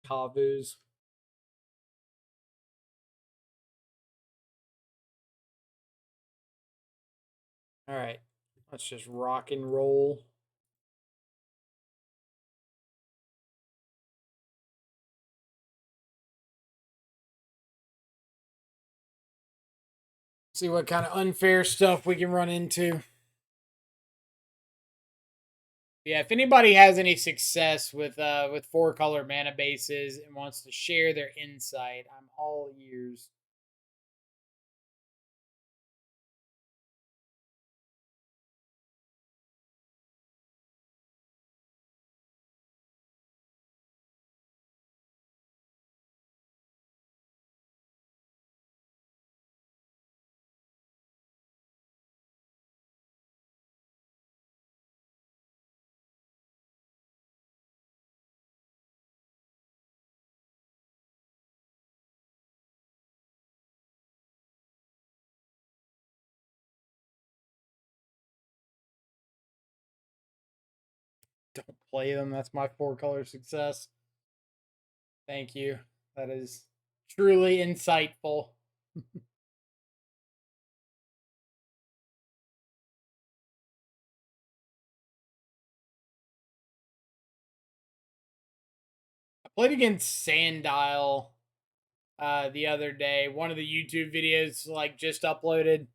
Kavus. All right, let's just rock and roll. See what kind of unfair stuff we can run into. Yeah, if anybody has any success with 4-color mana bases and wants to share their insight, I'm all ears. Don't play them. That's my 4-color success. Thank you. That is truly insightful. I played against Sandile the other day. One of the YouTube videos like just uploaded.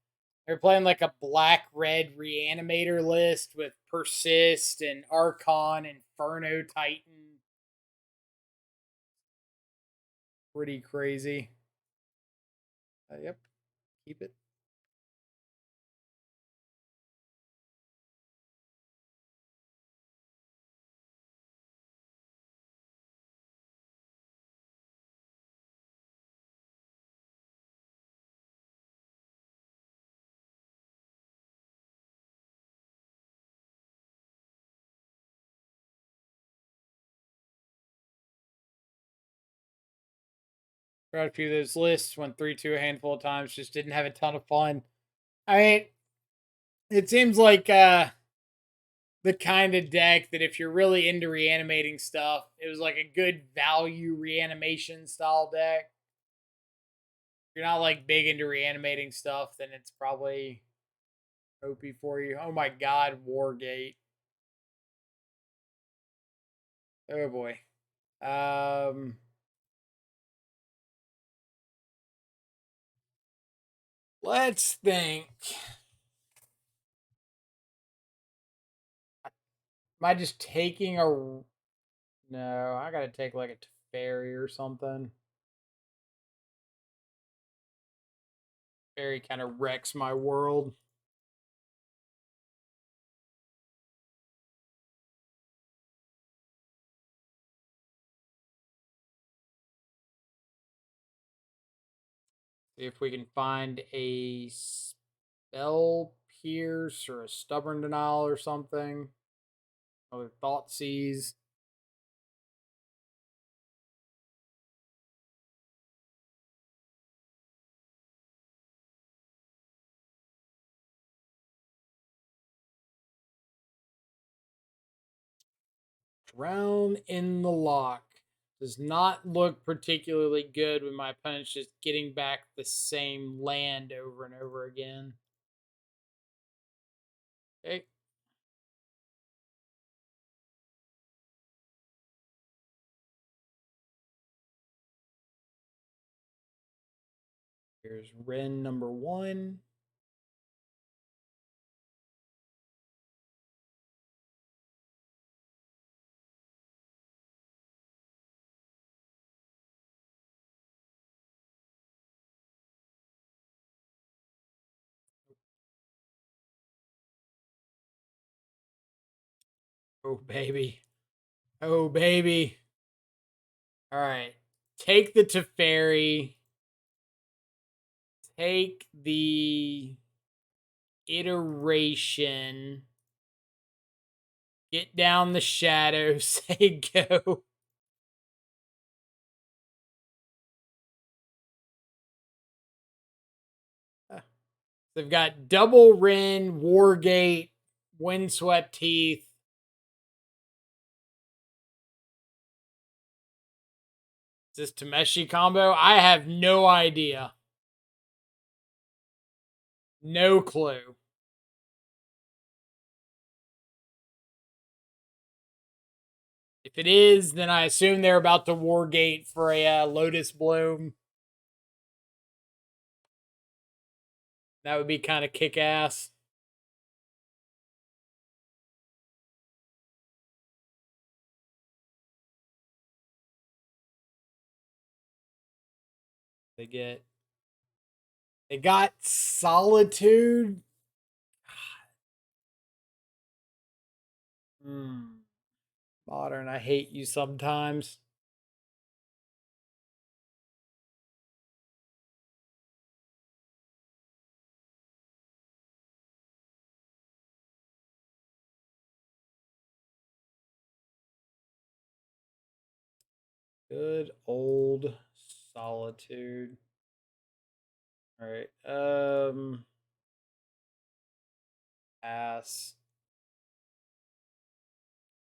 They're playing like a black-red reanimator list with Persist and Archon, Inferno Titan. Pretty crazy. Yep. Keep it. Tried a few of those lists, went 3-2 a handful of times, just didn't have a ton of fun. I mean, it seems like the kind of deck that if you're really into reanimating stuff, it was like a good value reanimation style deck. If you're not like big into reanimating stuff, then it's probably OP for you. Oh my god, Wargate. Oh boy. Let's think. Am I just taking a... No, I gotta take like a Teferi or something. Teferi kind of wrecks my world. See if we can find a Spell Pierce or a Stubborn Denial or something. Another Thought Seize. Drown in the Lock. Does not look particularly good when my opponent's just getting back the same land over and over again. Okay. Here's Ren number 1. Oh, baby. Oh, baby. All right. Take the Teferi. Take the Iteration. Get down the shadow. Say go. They've got double Ren, Wargate, Windswept Teeth. Is this Tameshi combo? I have no idea. No clue. If it is, then I assume they're about to Wargate for a Lotus Bloom. That would be kind of kick ass. They got Solitude. Modern, I hate you sometimes. Good old Solitude. All right. Pass.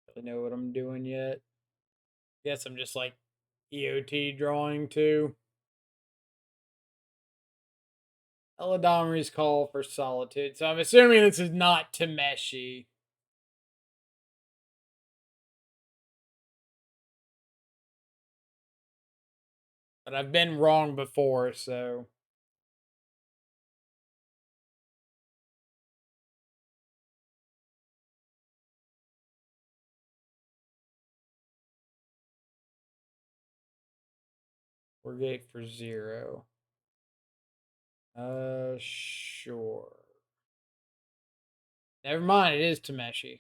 Don't really know what I'm doing yet. Guess I'm just like EOT drawing too. Eladomri's call for Solitude. So I'm assuming this is not Tameshi. But I've been wrong before, so. We're gate for 0. Sure. Never mind, it is Tameshi.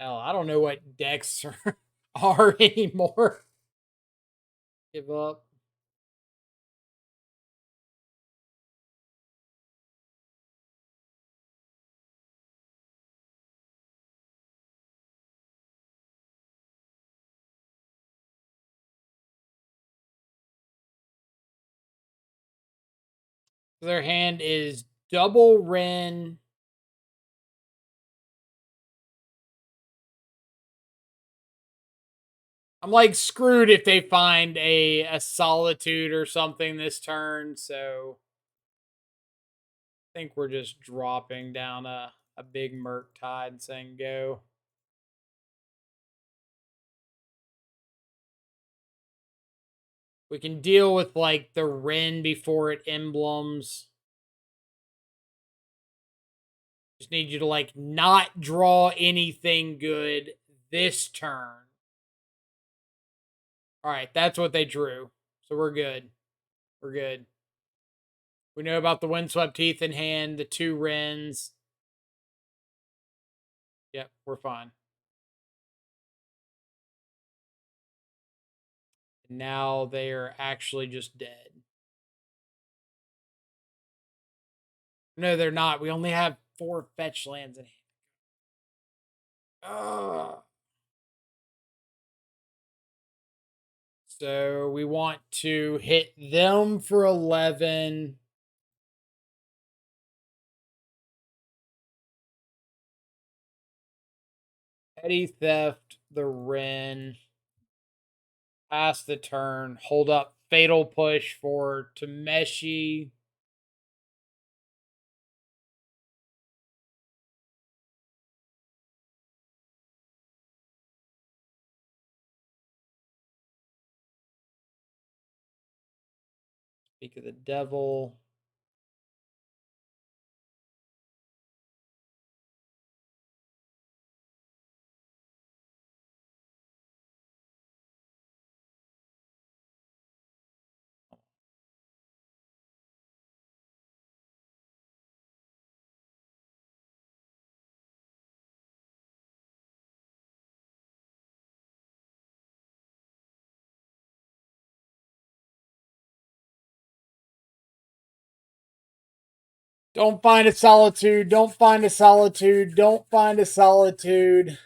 Hell, I don't know what decks are anymore. Give up. Their hand is double Ren. I'm like screwed if they find a Solitude or something this turn, so I think we're just dropping down a big Murktide and saying go. We can deal with like the Ren before it emblems. Just need you to like not draw anything good this turn. All right, that's what they drew. So we're good. We're good. We know about the Windswept Teeth in hand, the 2 Wrens. Yep, we're fine. Now they are actually just dead. No, they're not. We only have 4 fetch lands in hand. So we want to hit them for 11. Petty Theft, the Wren. Pass the turn. Hold up. Fatal Push for Tameshi. Speak of the Devil. Don't find a Solitude. Don't find a Solitude. Don't find a Solitude.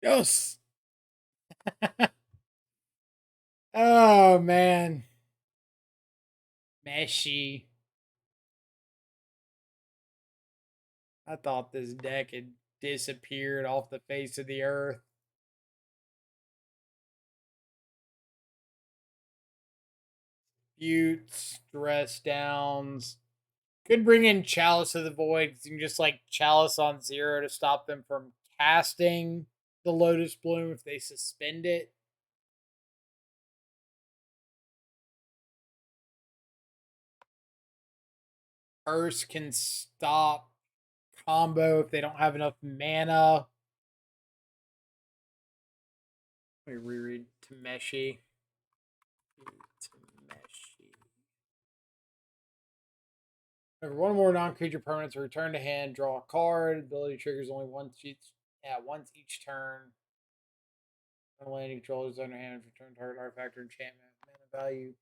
Yes. Oh, man. Meshy. I thought this deck had disappeared off the face of the earth. Buttes, Stress Downs. Could bring in Chalice of the Void because you can just like Chalice on 0 to stop them from casting the Lotus Bloom if they suspend it. Curse can stop combo if they don't have enough mana. Let me reread Tameshi. Remember, one more non-creature permanent to return to hand, draw a card. Ability triggers only once each turn. When landing controls under hand, return target artifact or enchantment. Mana value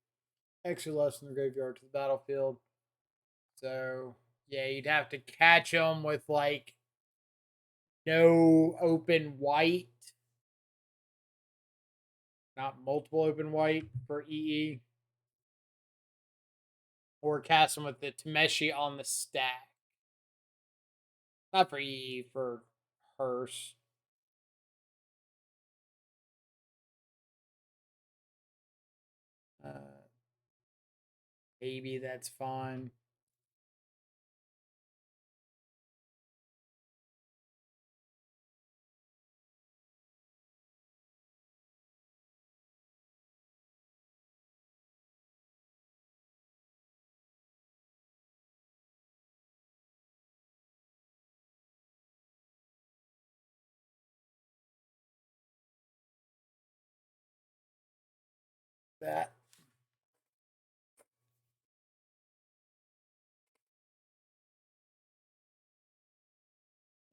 extra less from the graveyard to the battlefield. So yeah, you'd have to catch them with like no open white, not multiple open white for EE, or cast them with the Tameshi on the stack. Not for EE, for Hearse. Maybe that's fine. That.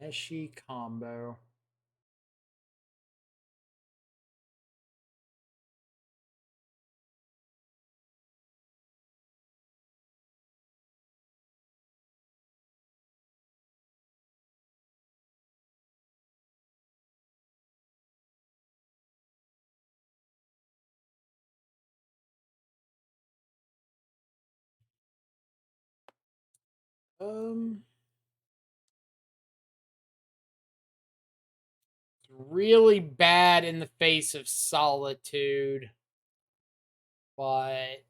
Eshi combo. It's really bad in the face of Solitude, but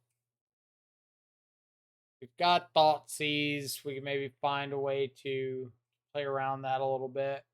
we've got Thoughtseize. We can maybe find a way to play around that a little bit.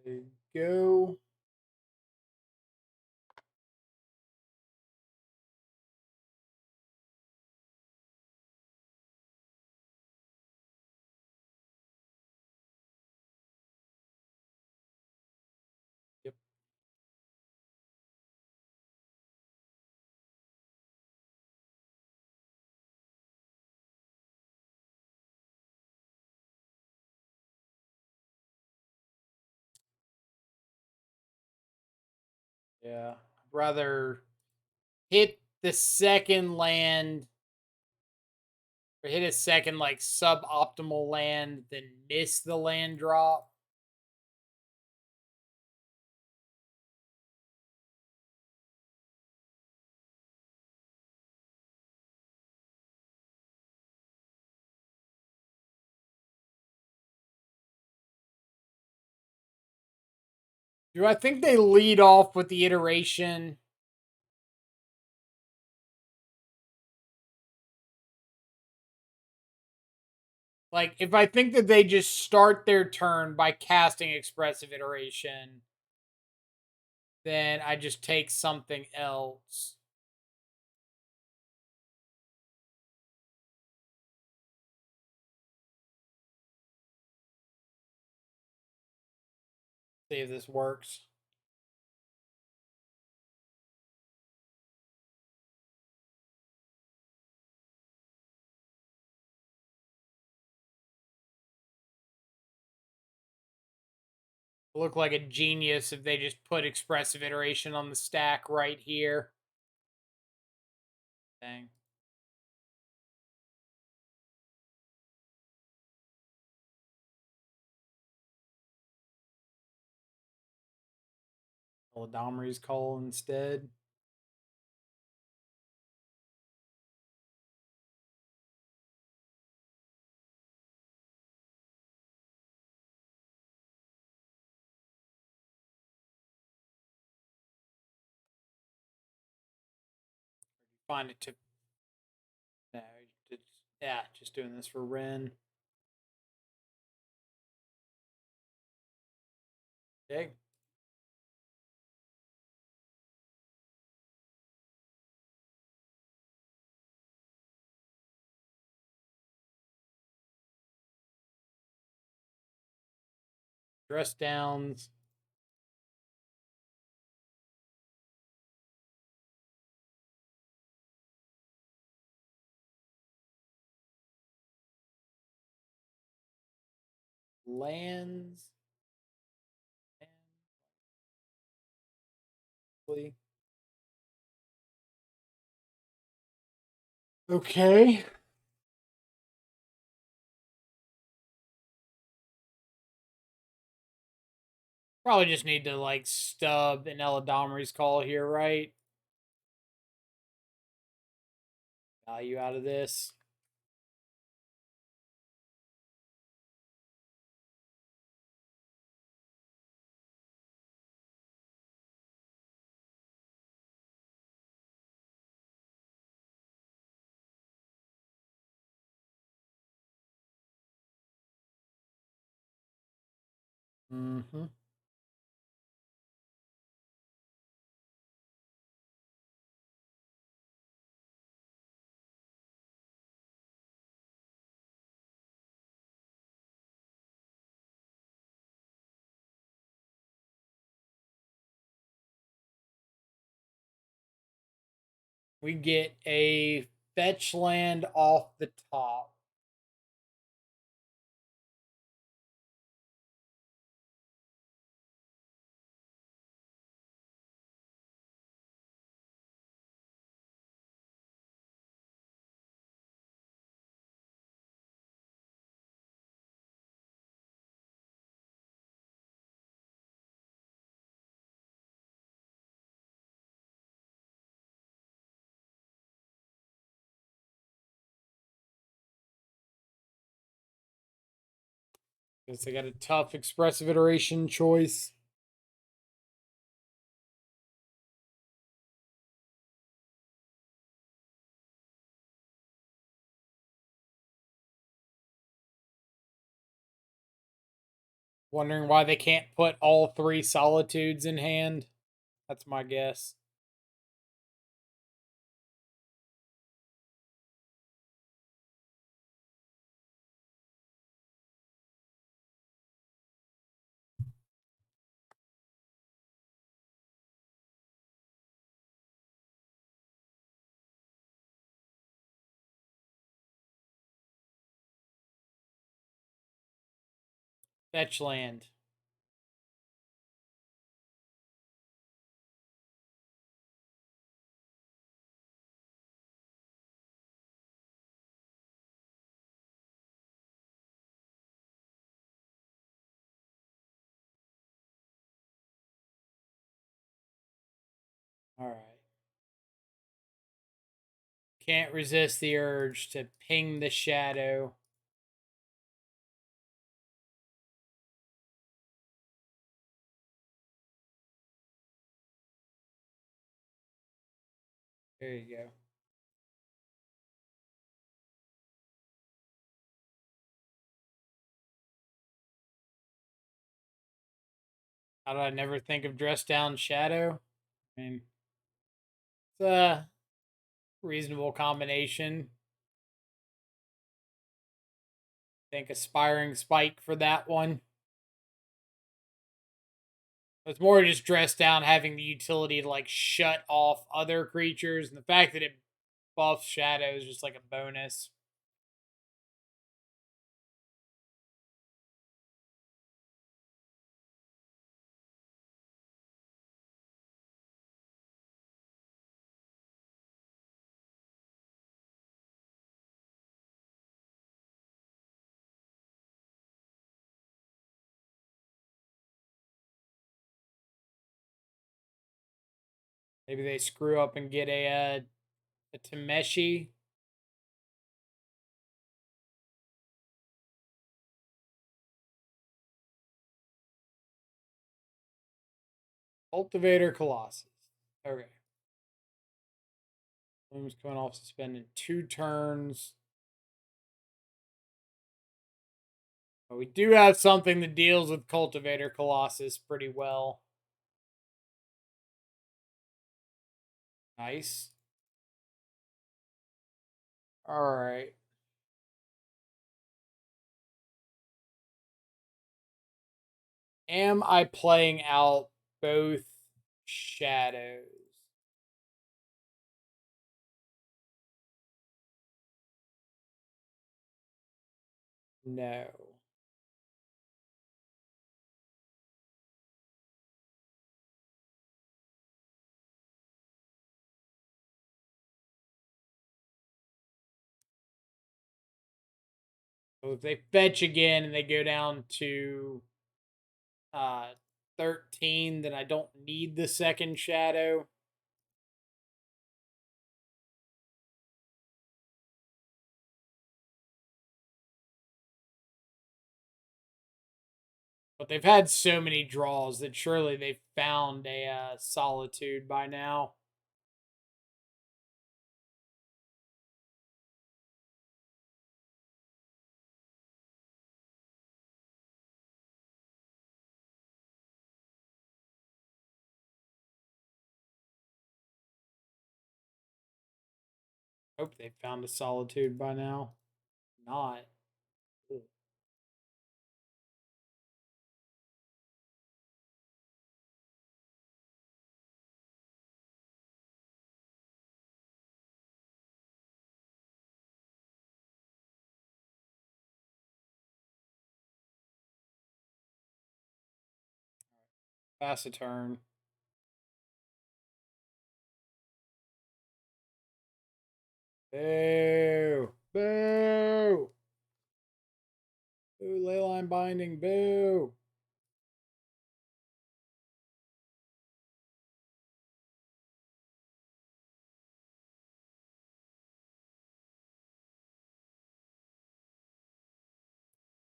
There you go. Yep. Yeah. I'd rather hit the second land or hit a second like suboptimal land than miss the land drop. Do I think they lead off with the iteration? Like, if I think that they just start their turn by casting Expressive Iteration, then I just take something else. See if this works. Look like a genius if they just put expressive iteration on the stack right here. Dang. Domri's call instead. Find it to. No, yeah, just doing this for Ren. Okay. Dress downs. Lands. Okay. Probably just need to like stub an Domri's call here, right? Value out of this. Mm-hmm. We get a fetch land off the top. Guess I got a tough expressive iteration choice. Wondering why they can't put all 3 solitudes in hand. That's my guess. Fetch land. All right. Can't resist the urge to ping the shadow. There you go. How did I never think of dress down shadow? I mean, it's a reasonable combination. Think aspiring spike for that one. It's more just dress down having the utility to like shut off other creatures, and the fact that it buffs shadow is just like a bonus. Maybe they screw up and get a Tameshi. Cultivator Colossus. Okay. Bloom's coming off suspended 2 turns. But we do have something that deals with Cultivator Colossus pretty well. Nice. Alright. Am I playing out both shadows? No. So if they fetch again and they go down to 13, then I don't need the second shadow. But they've had so many draws that surely they've found a Solitude by now. Hope they found a Solitude by now. Not. Ugh. Pass a turn. Boo! Boo! Boo, Leyline Binding, boo!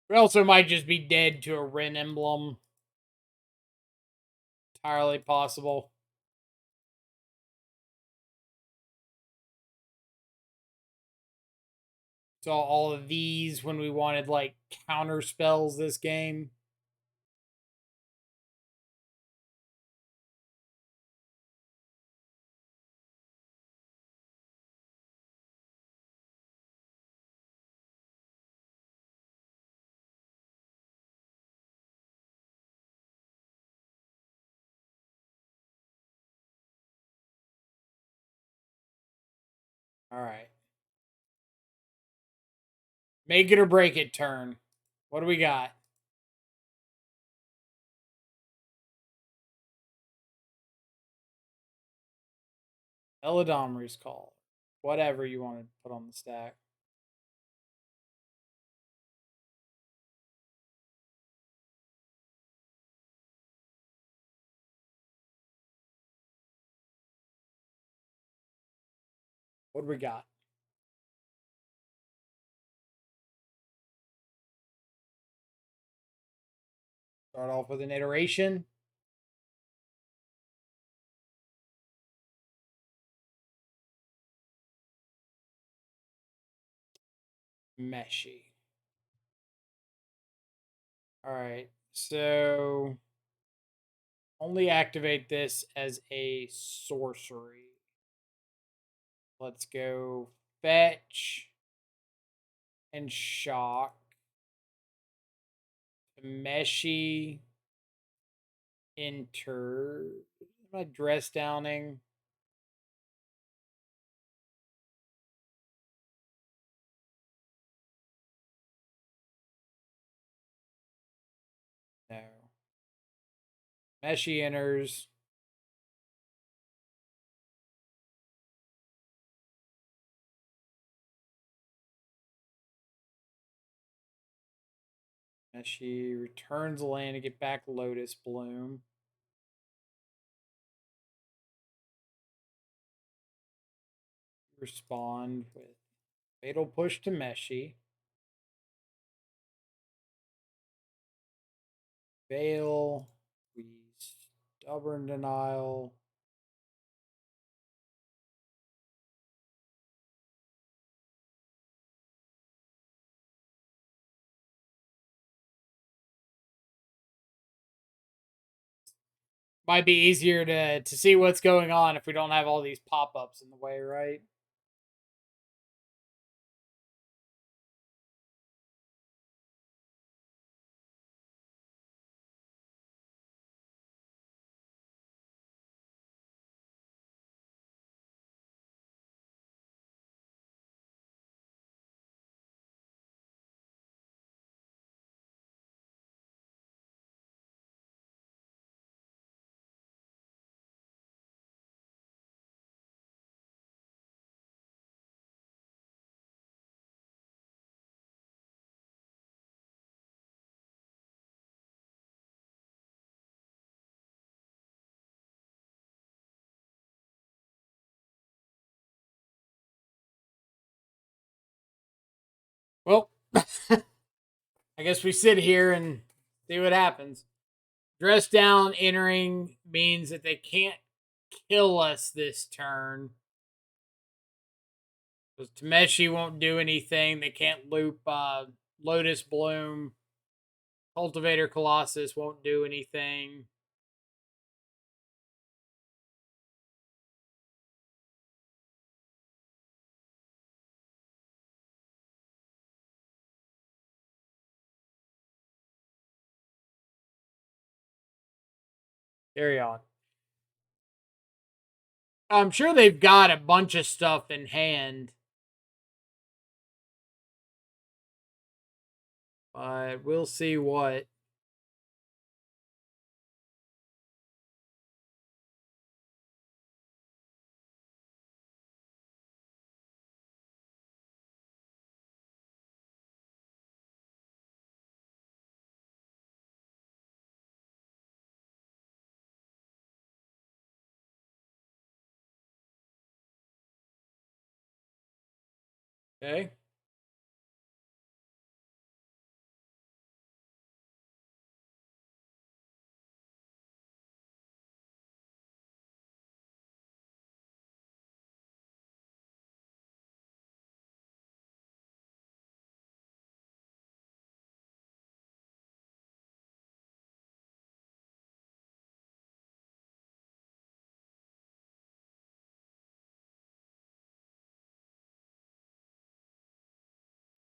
We also might just be dead to a Ren emblem. Entirely possible. So all of these when we wanted like counter spells this game. All right. Make it or break it turn. What do we got? Eladomri's Call. Whatever you want to put on the stack. What do we got? Start off with an iteration. Meshy. All right. So only activate this as a sorcery. Let's go fetch and shock. Meshy. Enter. Am I dress downing? No. Meshy enters. Meshy returns the land to get back Lotus Bloom. respond with Fatal Push to Tameshi. Veil. We Stubborn Denial. Might be easier to see what's going on if we don't have all these pop-ups in the way, right? Well, I guess we sit here and see what happens. Dress down entering means that they can't kill us this turn. Because Tameshi won't do anything. They can't loop Lotus Bloom. Cultivator Colossus won't do anything. Carry on. I'm sure they've got a bunch of stuff in hand. But we'll see what. Okay.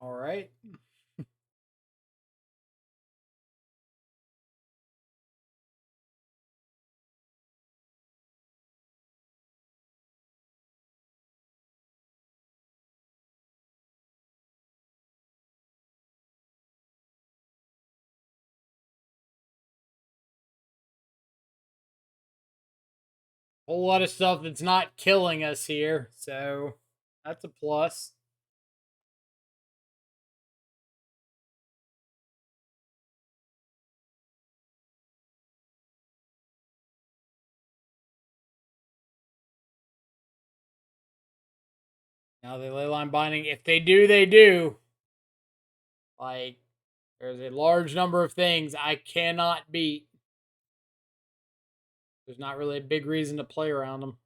All right. Whole lot of stuff that's not killing us here, so that's a plus. Now they ley line binding. If they do, they do. Like, there's a large number of things I cannot beat. There's not really a big reason to play around them.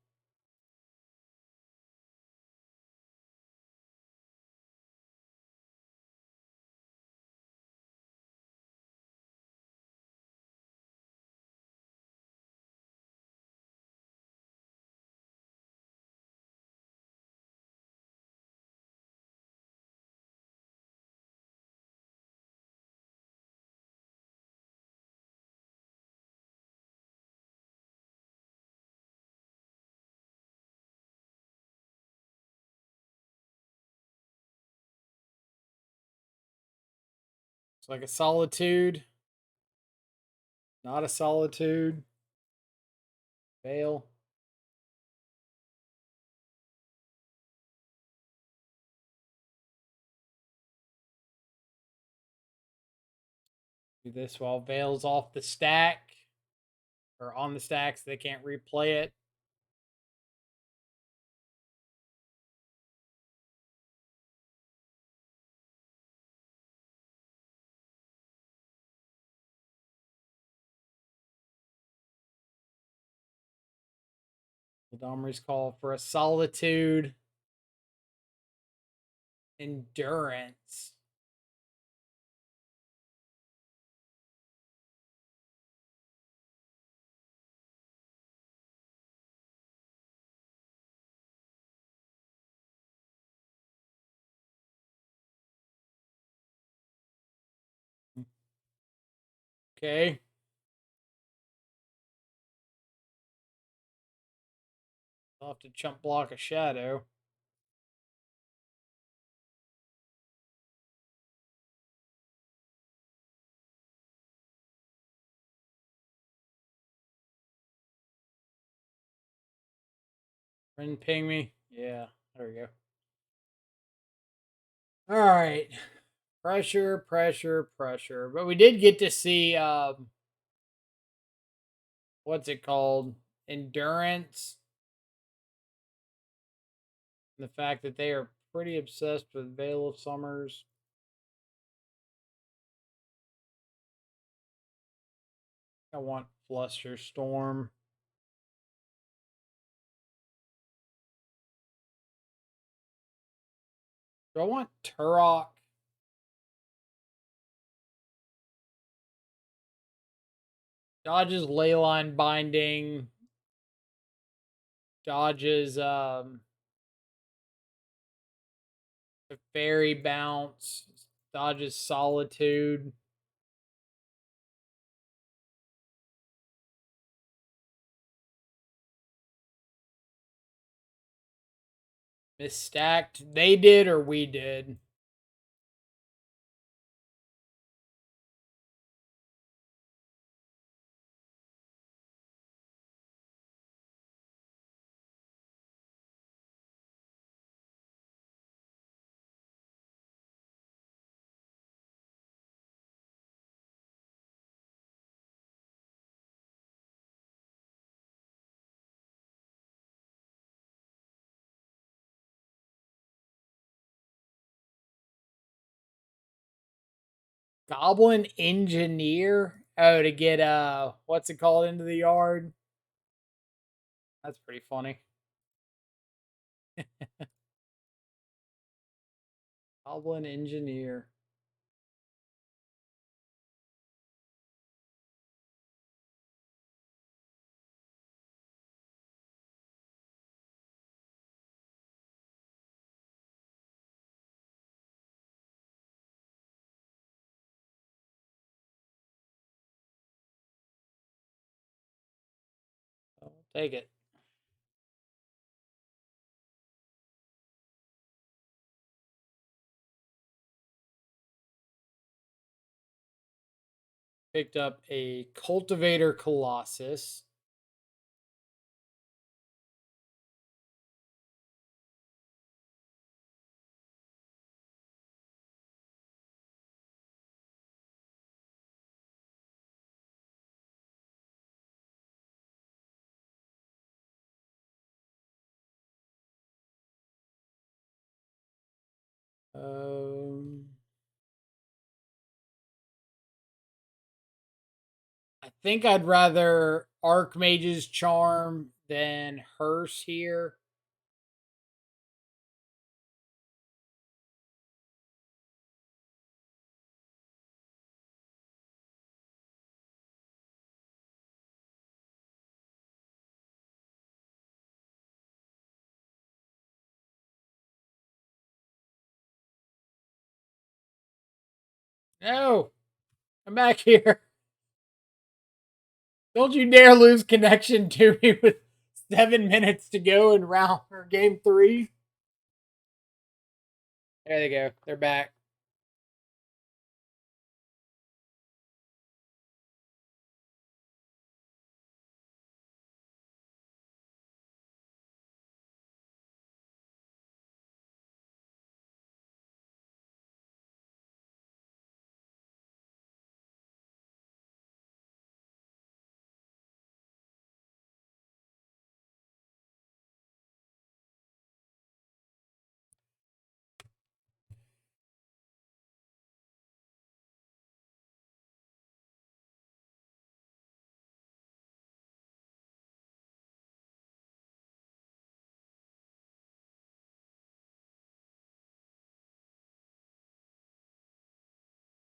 It's like a solitude. Not a solitude. Fail. Do this while Veil's off the stack. Or on the stack so they can't replay it. Domri's call for a solitude. Endurance. Okay. I'll have to chump block a shadow. Friend ping me. Yeah, there we go. All right. Pressure, pressure, pressure. But we did get to see what's it called? Endurance. The fact that they are pretty obsessed with Veil of Summers. I want Fluster Storm. Do I want Turok? Dodges Leyline Binding. Dodges the Fairy Bounce. Dodges Solitude. Misstacked. They did or we did? Goblin Engineer? Oh, to get what's it called into the yard? That's pretty funny. Goblin Engineer. I'll take it. Picked up a Cultivator Colossus. I think I'd rather Archmage's Charm than Hearse here. No, I'm back here. Don't you dare lose connection to me with 7 minutes to go in round or game 3. There they go. They're back.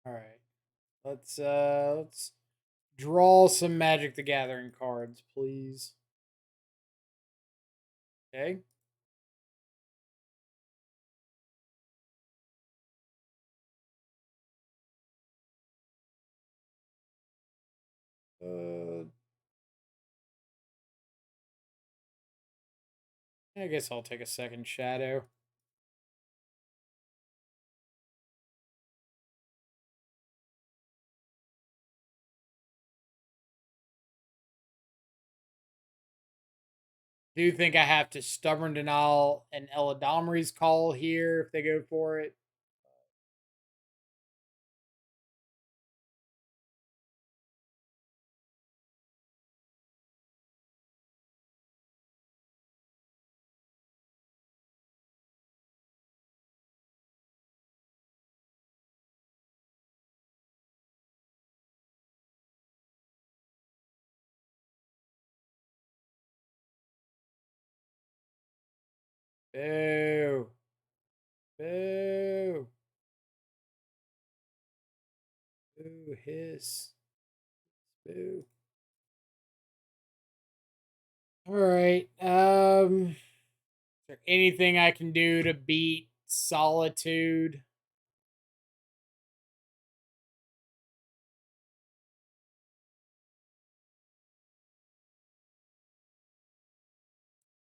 All right. Let's draw some Magic the Gathering cards, please. Okay. I guess I'll take a second shadow. Do you think I have to stubborn denial an Eladomri's call here if they go for it? Boo. Boo. Boo. Hiss. Boo. All right. Is there anything I can do to beat Solitude?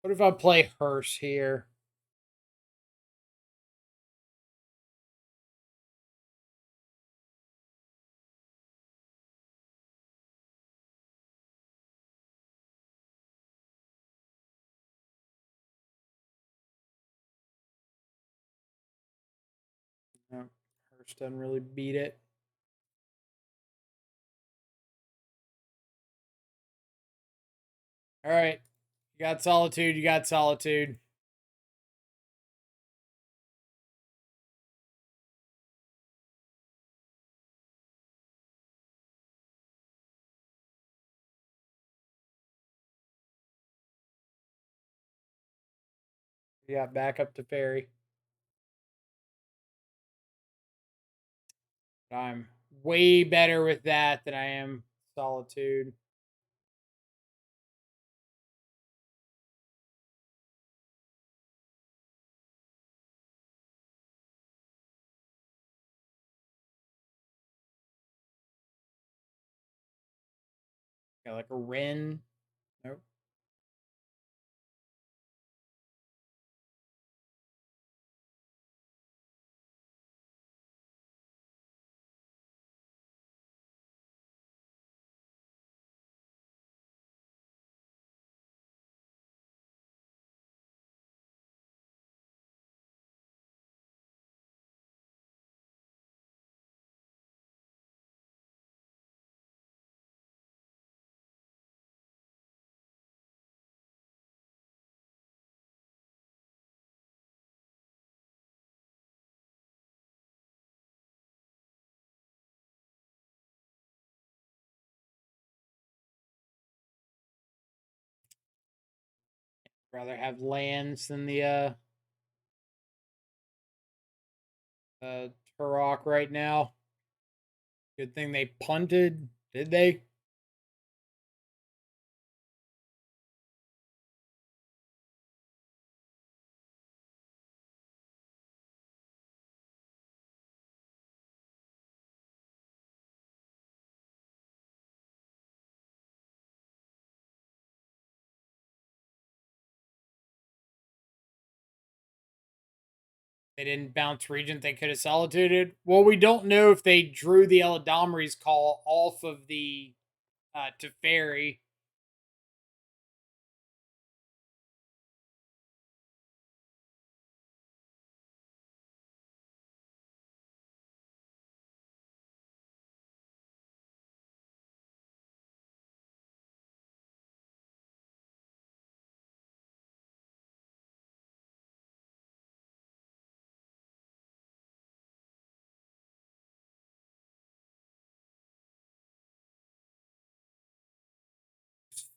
What if I play Hearse here? No, Hearse doesn't really beat it. All right. You got Solitude. You got Solitude. You got back up to Fairy. I'm way better with that than I am Solitude. Got like a Ren. Nope. Rather have lands than the Turok right now. Good thing they punted. Did they? They didn't bounce Regent. They could have solituded. Well, we don't know if they drew the Eladomri's call off of the Teferi.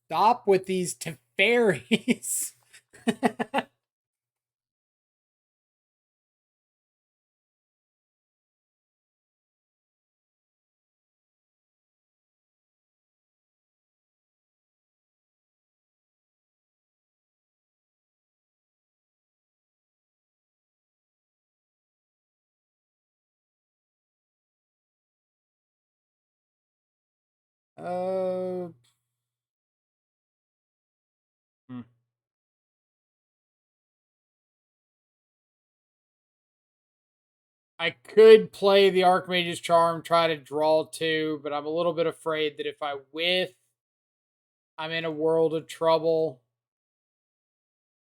Stop with these Teferis. Uh, hmm. I could play the Archmage's Charm, try to draw two, but I'm a little bit afraid that if I whiff, I'm in a world of trouble.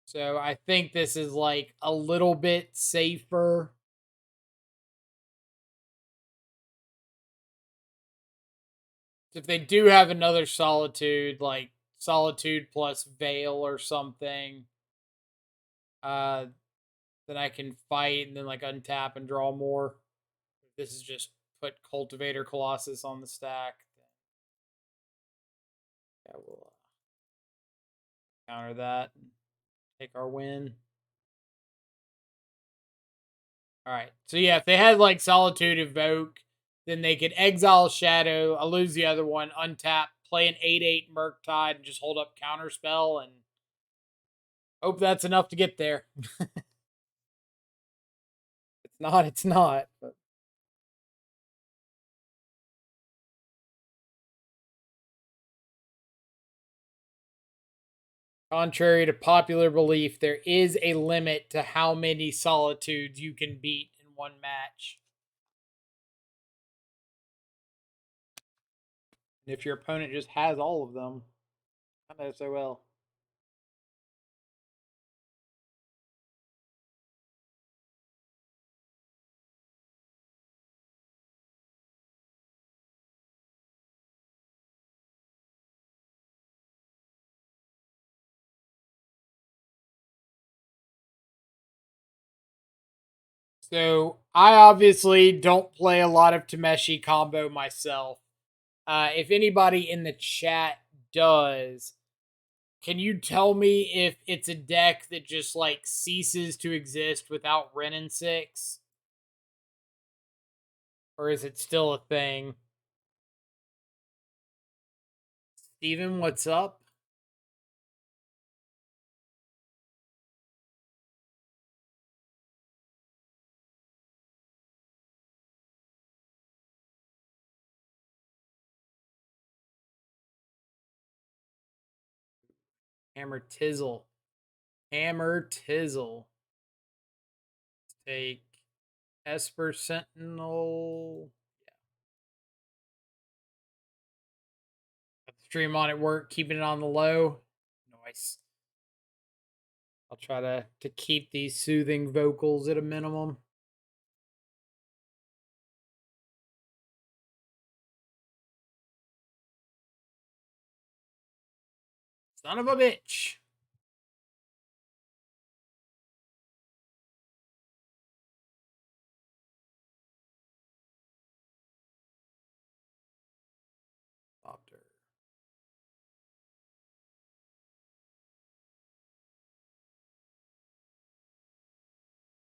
So I think this is like a little bit safer. If they do have another Solitude, like Solitude plus Veil or something, uh, then I can fight and then like untap and draw more. If this is just put Cultivator Colossus on the stack, yeah, we'll counter that and take our win. All right. So yeah, if they had like Solitude Evoke, then they could exile Shadow. I lose the other one, untap, play an 8/8 Murktide, and just hold up Counterspell and hope that's enough to get there. It's not. It's not. But contrary to popular belief, there is a limit to how many Solitudes you can beat in one match. And if your opponent just has all of them, I know so well. So I obviously don't play a lot of Tameshi combo myself. If anybody in the chat does, can you tell me if it's a deck that just like ceases to exist without Ren and Six? Or is it still a thing? Steven, what's up? Hammer Tizzle. Hammer Tizzle. Take Esper Sentinel. Got the stream on at work, keeping it on the low. Nice. I'll try to keep these soothing vocals at a minimum. Son of a bitch. Doctor.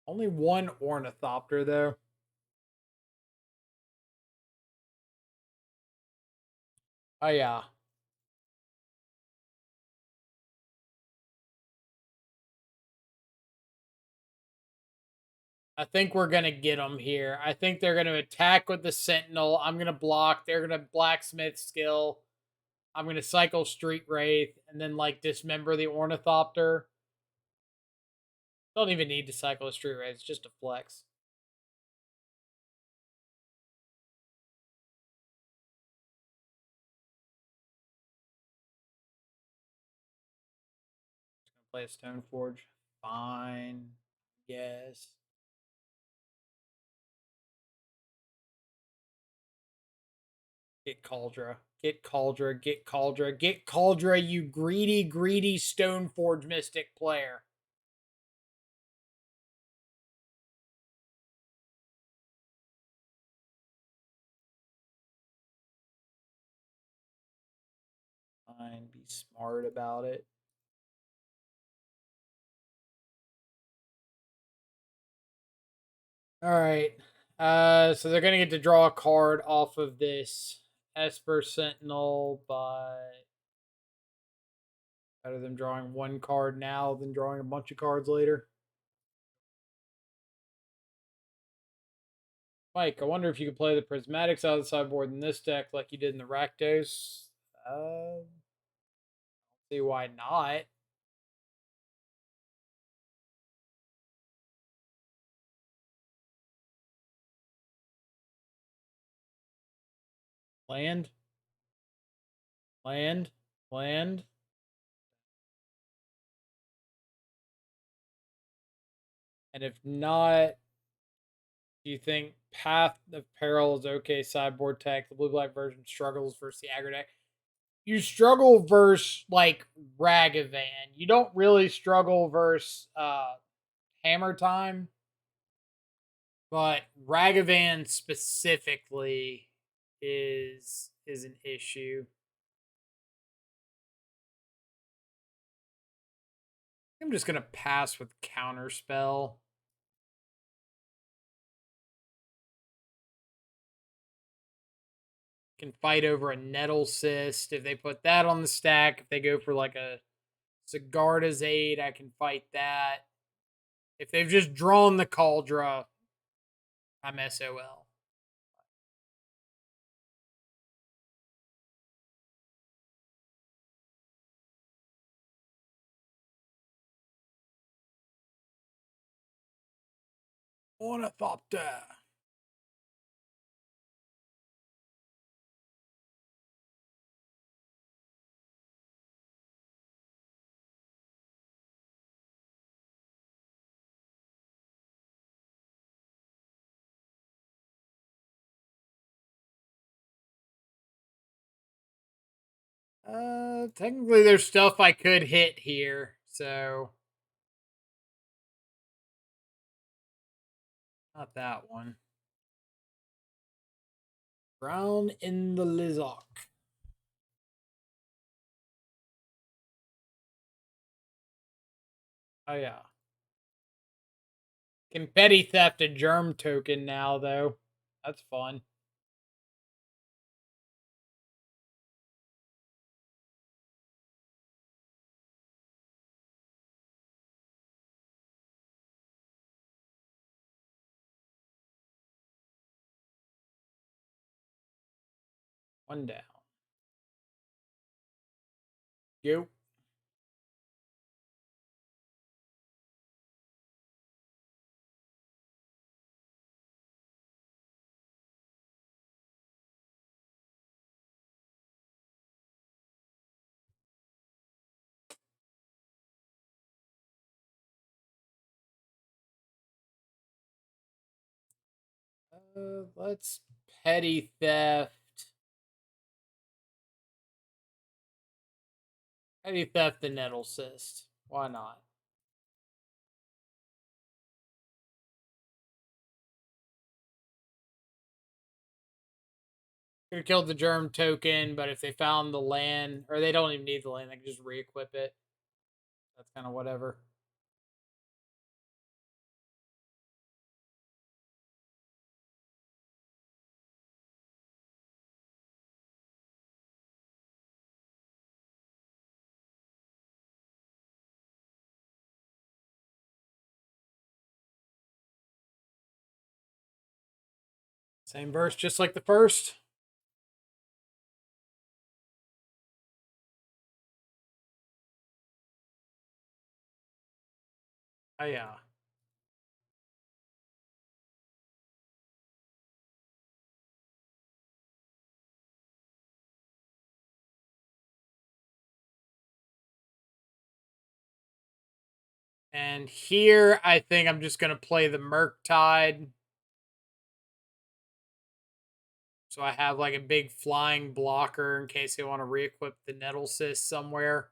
Only one Ornithopter, though. Oh, yeah. I think we're going to get them here. I think they're going to attack with the Sentinel. I'm going to block. They're going to Blacksmith skill. I'm going to cycle Street Wraith and then, like, dismember the Ornithopter. Don't even need to cycle a Street Wraith. It's just a flex. Play a Stoneforge. Fine. Yes. Get Cauldra. Get Cauldra. Get Cauldra. Get Cauldra, you greedy, greedy Stoneforge Mystic player. Fine. Be smart about it. All right. So they're gonna get to draw a card off of this Esper Sentinel, but better than drawing one card now than drawing a bunch of cards later. Mike, I wonder if you could play the Prismatics out of the sideboard in this deck like you did in the Rakdos. See why not. Land, land, land. And if not, do you think Path of Peril is okay sideboard tech? The blue black version struggles versus the aggro deck. You struggle versus like Ragavan. You don't really struggle versus Hammertime, but Ragavan specifically is an issue. I'm just gonna pass with Counterspell. Can fight over a Nettle Cyst if they put that on the stack. If they go for like a Sigarda's Aid, I can fight that. If they've just drawn the Cauldra, I'm SOL. Ornithopter. Technically there's stuff I could hit here, so not that one. Brown in the Lizok. Oh yeah. Can petty theft a germ token now though. That's fun. One down. Go. Let's petty theft. Petty theft the Nettle Cyst. Why not? Could have killed the germ token, but if they found the land, or they don't even need the land, they can just re-equip it. That's kind of whatever. Same verse, just like the first. Oh yeah. And here, I think I'm just going to play the Murktide. So I have like a big flying blocker in case they want to re-equip the Nettle Cyst somewhere.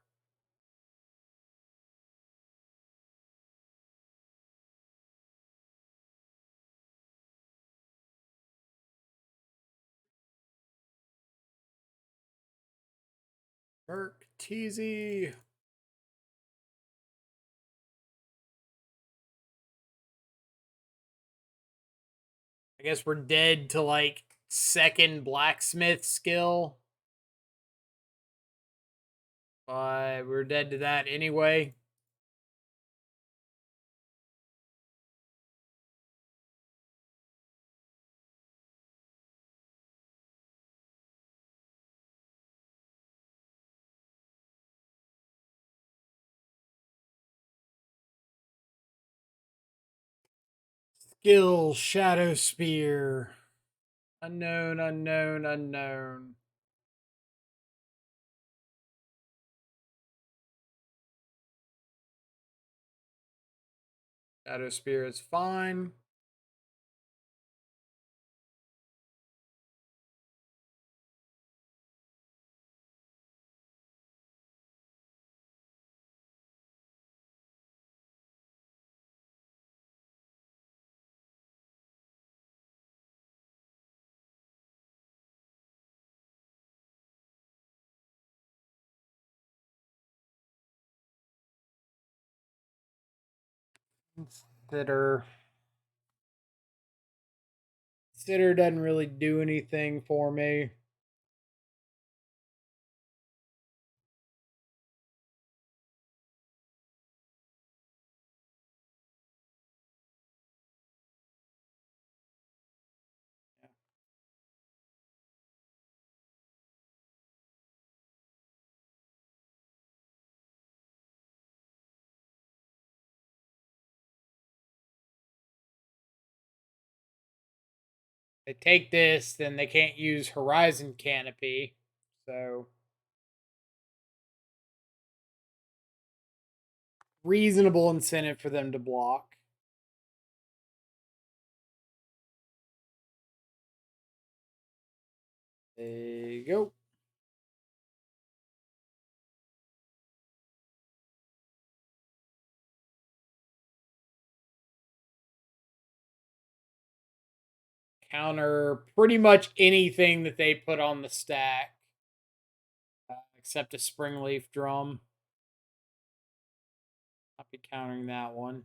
Merc, Teasy. I guess we're dead to like second blacksmith skill. But we're dead to that anyway. Skill, Shadow Spear. Unknown, unknown, unknown. Shadow Spear is fine. Consider. Consider doesn't really do anything for me. They take this, then they can't use Horizon Canopy. So reasonable incentive for them to block. There you go. Counter pretty much anything that they put on the stack, except a Springleaf Drum. I'll be countering that one.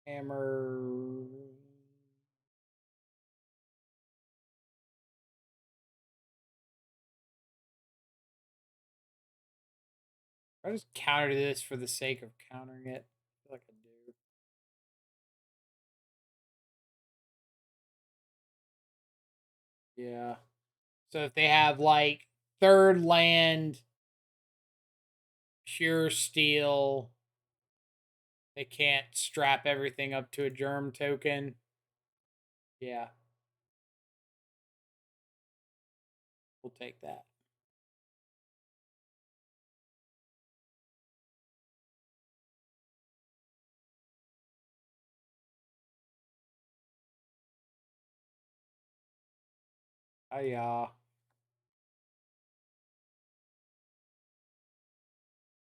Hammer. I just counter this for the sake of countering it. I feel like I do. Yeah. So if they have like third land, pure steel, they can't strap everything up to a germ token. Yeah. We'll take that. I'm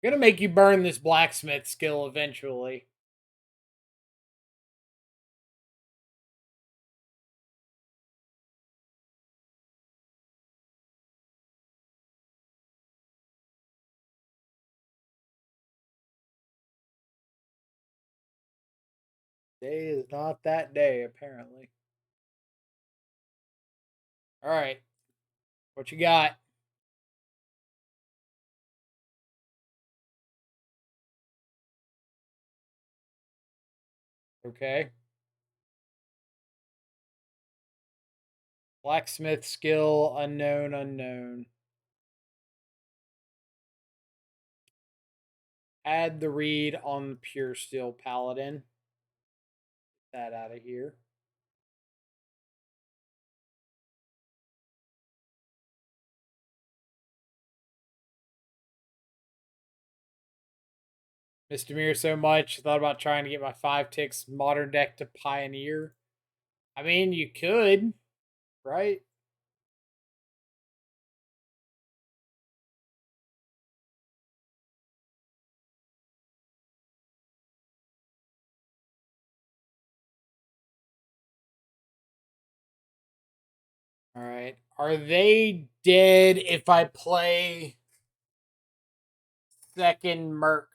gonna make you burn this blacksmith skill eventually. Day is not that day, apparently. All right. What you got? Okay. Blacksmith skill, unknown, unknown. Add the read on Pure Steel Paladin. Get that out of here. Missed Dimir so much. Thought about trying to get my 5 ticks modern deck to Pioneer. I mean, you could, right? All right. Are they dead if I play second Murktide?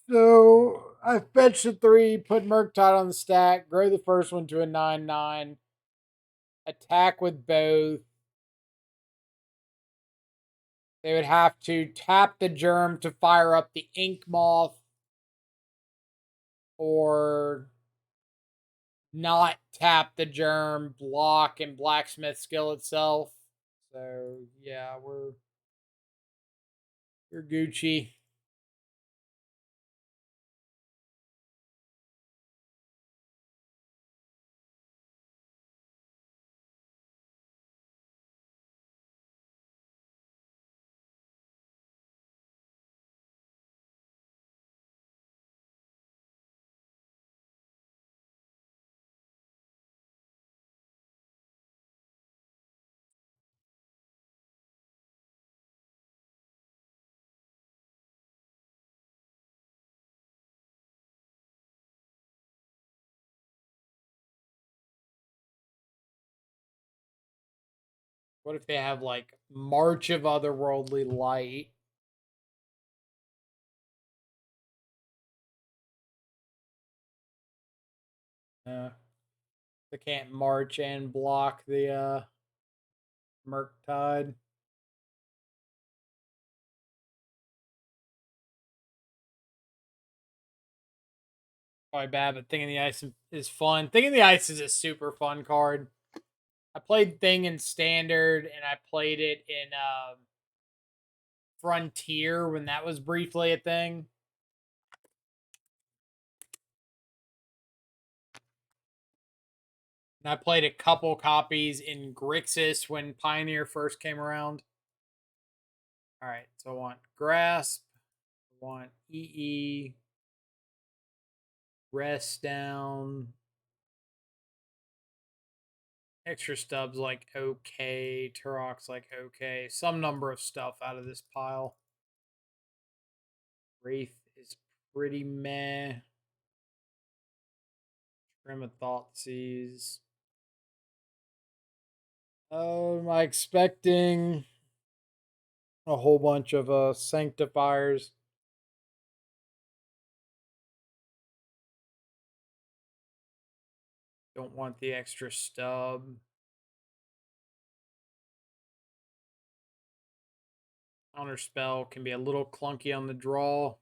So I fetched a 3, put Murktide on the stack, grow the first one to a 9/9, attack with both. They would have to tap the germ to fire up the ink moth, or not tap the germ, block, and blacksmith skill itself. So yeah, we're Gucci. What if they have like March of Otherworldly Light? They can't march and block the Murktide. Probably bad, but Thing in the Ice is fun. Thing in the Ice is a super fun card. I played Thing in Standard, and I played it in Frontier when that was briefly a thing. And I played a couple copies in Grixis when Pioneer first came around. All right, so I want Grasp, I want EE, Rest Down, extra stubs like okay, Turok's like okay, some number of stuff out of this pile. Wraith is pretty meh. Trim of Thoughtseize. Oh, am I expecting a whole bunch of sanctifiers? Don't want the extra stub. Counter spell can be a little clunky on the draw.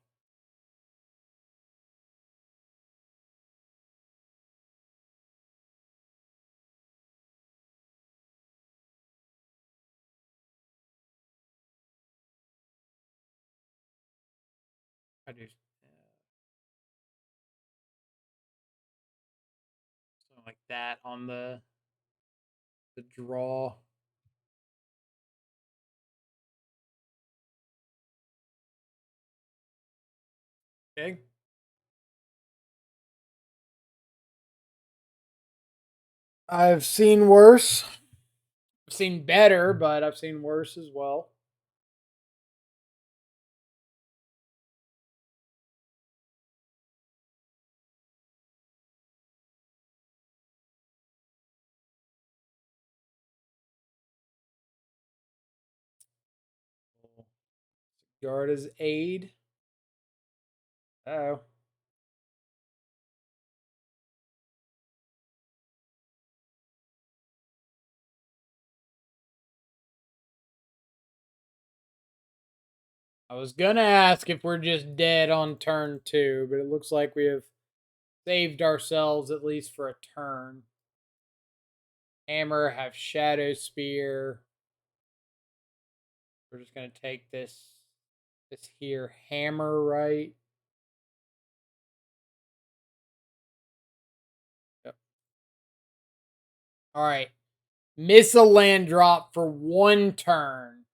I do something like that on the draw. Okay. I've seen worse. I've seen better, but I've seen worse as well. Guard as aid. Oh. I was gonna ask if we're just dead on turn 2, but it looks like we have saved ourselves at least for a turn. Hammer, have Shadow Spear. We're just gonna take this here hammer, right? Yep. All right. Miss a land drop for 1 turn.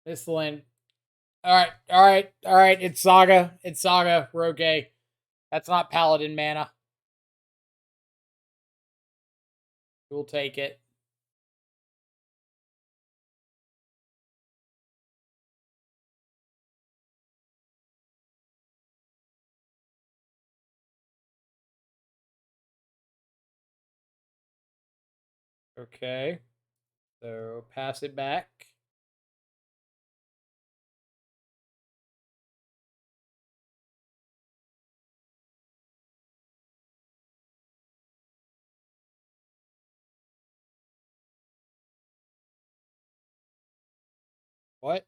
Miss the land. All right, all right, all right. It's Saga. It's Saga. We're okay. That's not Paladin mana. We'll take it. Okay. So pass it back. What?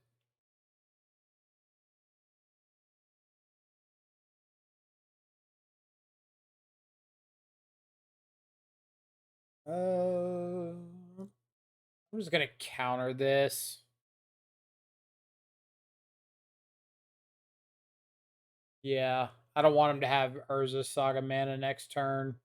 I'm just gonna counter this. Yeah, I don't want him to have Urza Saga mana next turn.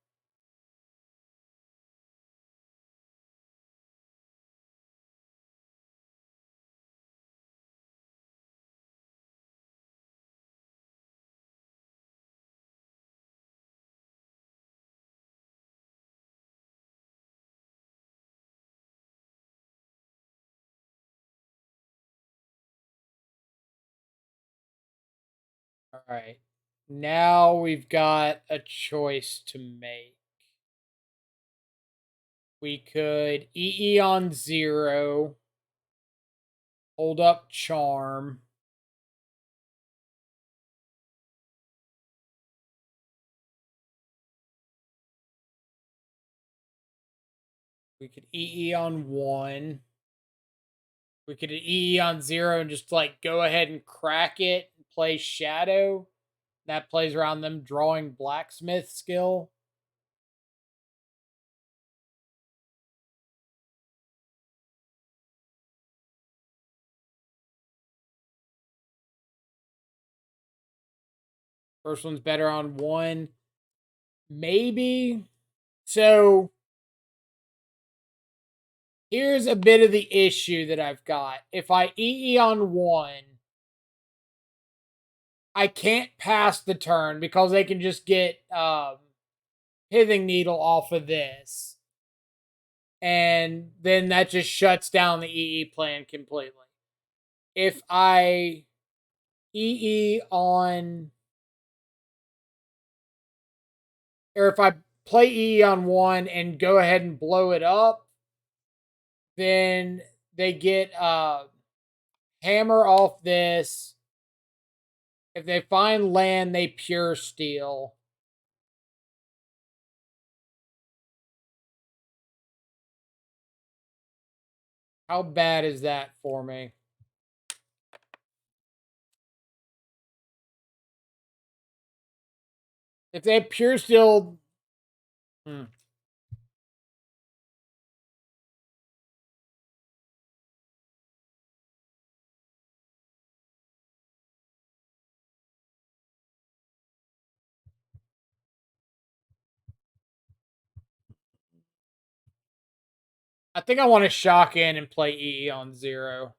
All right. Now we've got a choice to make. We could EE on 0, hold up Charm. We could EE on 1. We could EE on 0 and just like go ahead and crack it and play Shadow. That plays around them drawing Blacksmith skill. First one's better on 1. Maybe. So here's a bit of the issue that I've got. If I EE on 1, I can't pass the turn because they can just get Pithing Needle off of this. And then that just shuts down the EE plan completely. If I EE on, or if I play EE on 1 and go ahead and blow it up, then they get hammer off this. If they find land, they pure steal. How bad is that for me? If they pure steal, I think I want to shock in and play EE on 0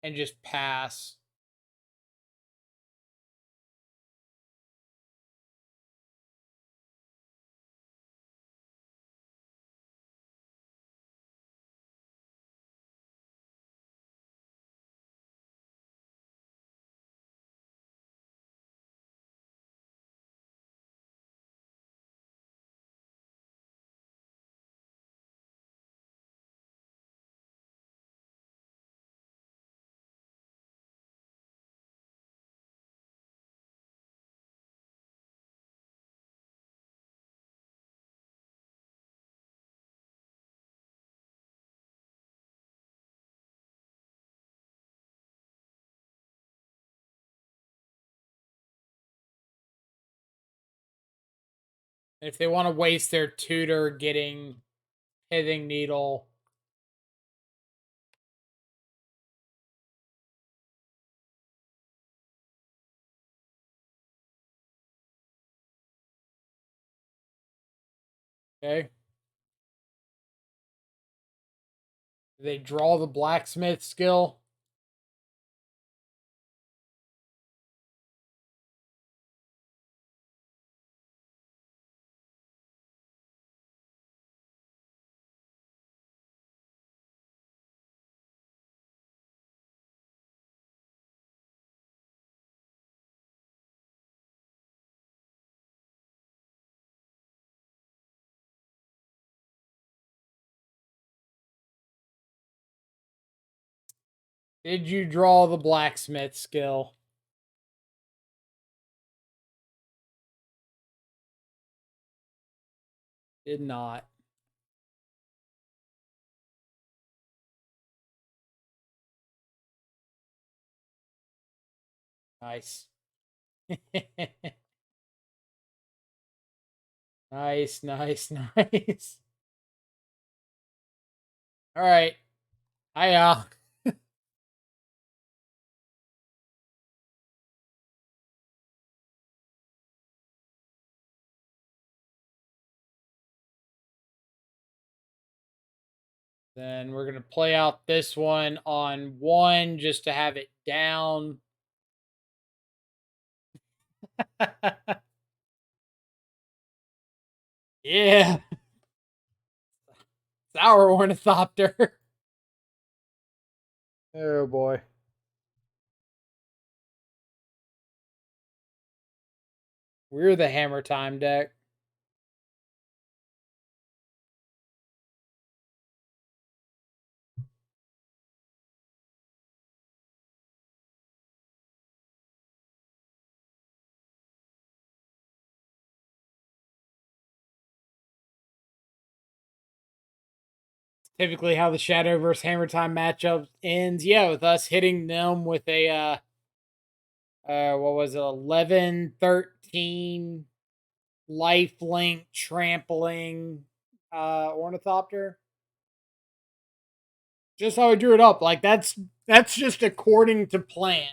and just pass. If they want to waste their tutor getting Pithing Needle, okay? They draw the Blacksmith skill. Did you draw the Blacksmith skill? Did not. Nice. Nice, nice, nice. All right. I Then we're gonna play out this one on 1 just to have it down. Yeah. Sour Ornithopter. Oh boy. We're the Hammertime deck. Typically how the Shadow versus Hammertime matchup ends. Yeah, with us hitting them with a what was it, 11, 13 lifelink trampling Ornithopter. Just how I drew it up. Like that's just according to plan.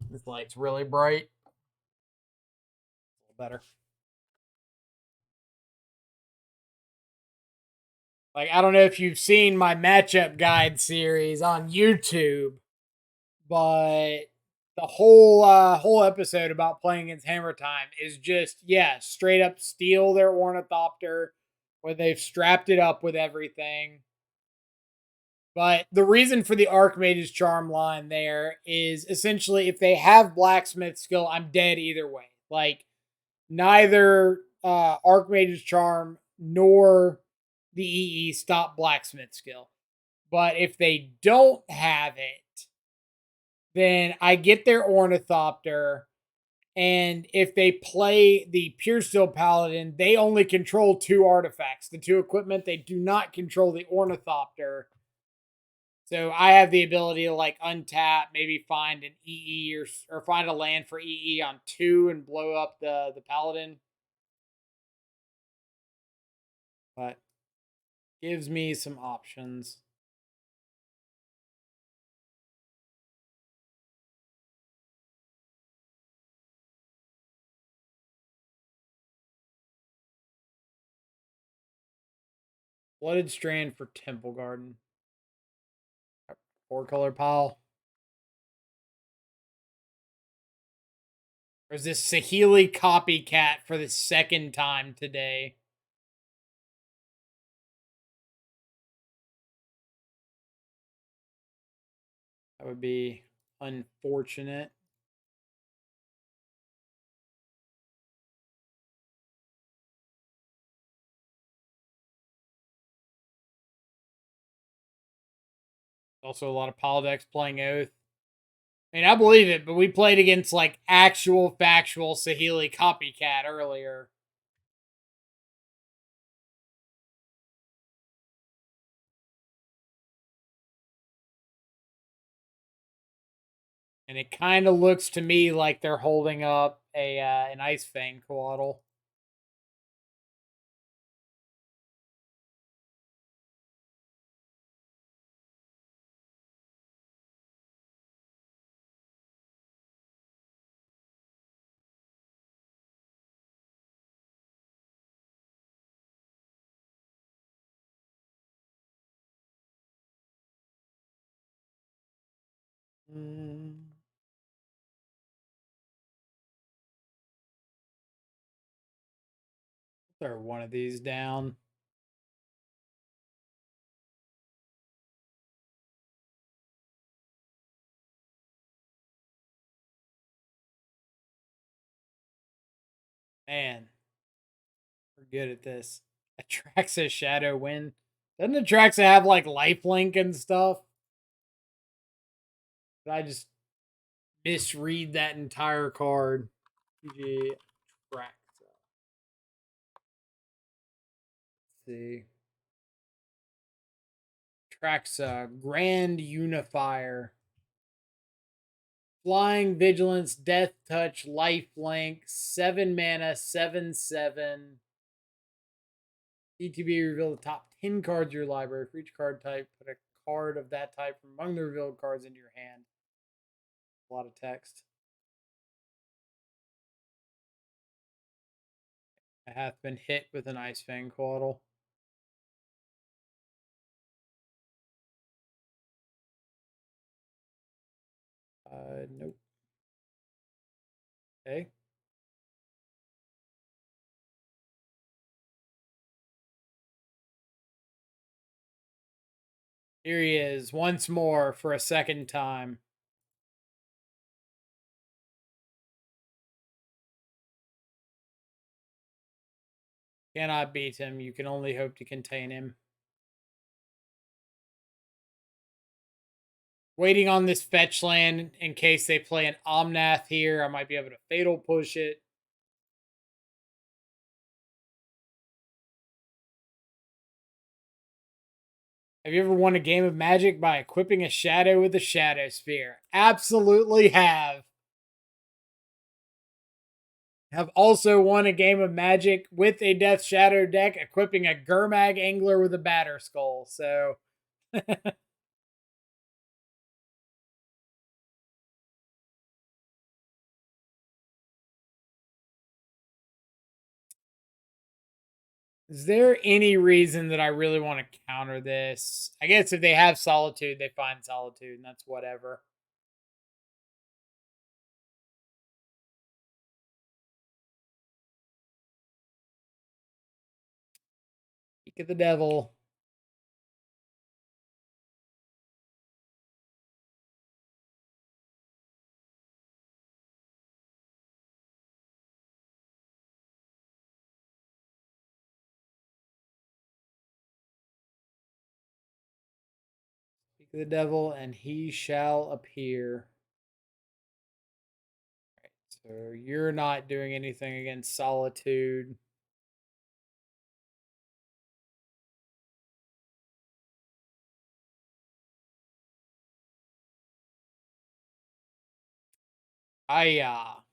This light's really bright. A little better. Like I don't know if you've seen my matchup guide series on YouTube, but the whole episode about playing against Hammer Time is just straight up steal their Ornithopter where they've strapped it up with everything. But the reason for the Archmage's Charm line there is essentially if they have Blacksmith skill, I'm dead either way. Like neither Archmage's Charm nor the EE stop Blacksmith skill. But if they don't have it, then I get their Ornithopter. And if they play the Pure Steel Paladin, they only control 2 artifacts, the 2 equipment. They do not control the Ornithopter. So I have the ability to like untap, maybe find an EE or find a land for EE on 2 and blow up the Paladin. But gives me some options. Blooded Strand for Temple Garden. 4-color pile. There's this Saheeli copycat for the 2nd time today. That would be unfortunate. Also, a lot of pile decks playing Oath. I mean, I believe it, but we played against like actual factual Saheeli copycat earlier. And it kind of looks to me like they're holding up a an Ice Fang Coatl. Throw one of these down. Man, we're good at this. Atraxa Shadow Wind. Doesn't Atraxa have like lifelink and stuff? But I just misread that entire card. PG Atraxa. Let's see. Traxa, Grand Unifier. Flying, Vigilance, Death Touch, Lifelink, 7 mana, 7/7. ETB, reveal the top 10 cards of your library. For each card type, put a card of that type from among the revealed cards into your hand. A lot of text. I hath been hit with an Ice Fang Coatl. Nope. Okay. Here he is, once more for a second time. Cannot beat him. You can only hope to contain him. Waiting on this fetch land in case they play an Omnath here. I might be able to Fatal Push it. Have you ever won a game of Magic by equipping a shadow with a Shadow Sphere? Absolutely have. Have also won a game of Magic with a Death Shadow deck, equipping a Gurmag Angler with a Batter Skull. So, is there any reason that I really want to counter this? I guess if they have Solitude, they find Solitude, and that's whatever. Speak of the devil. Speak of the devil, and he shall appear. Right, so you're not doing anything against Solitude. Hiya.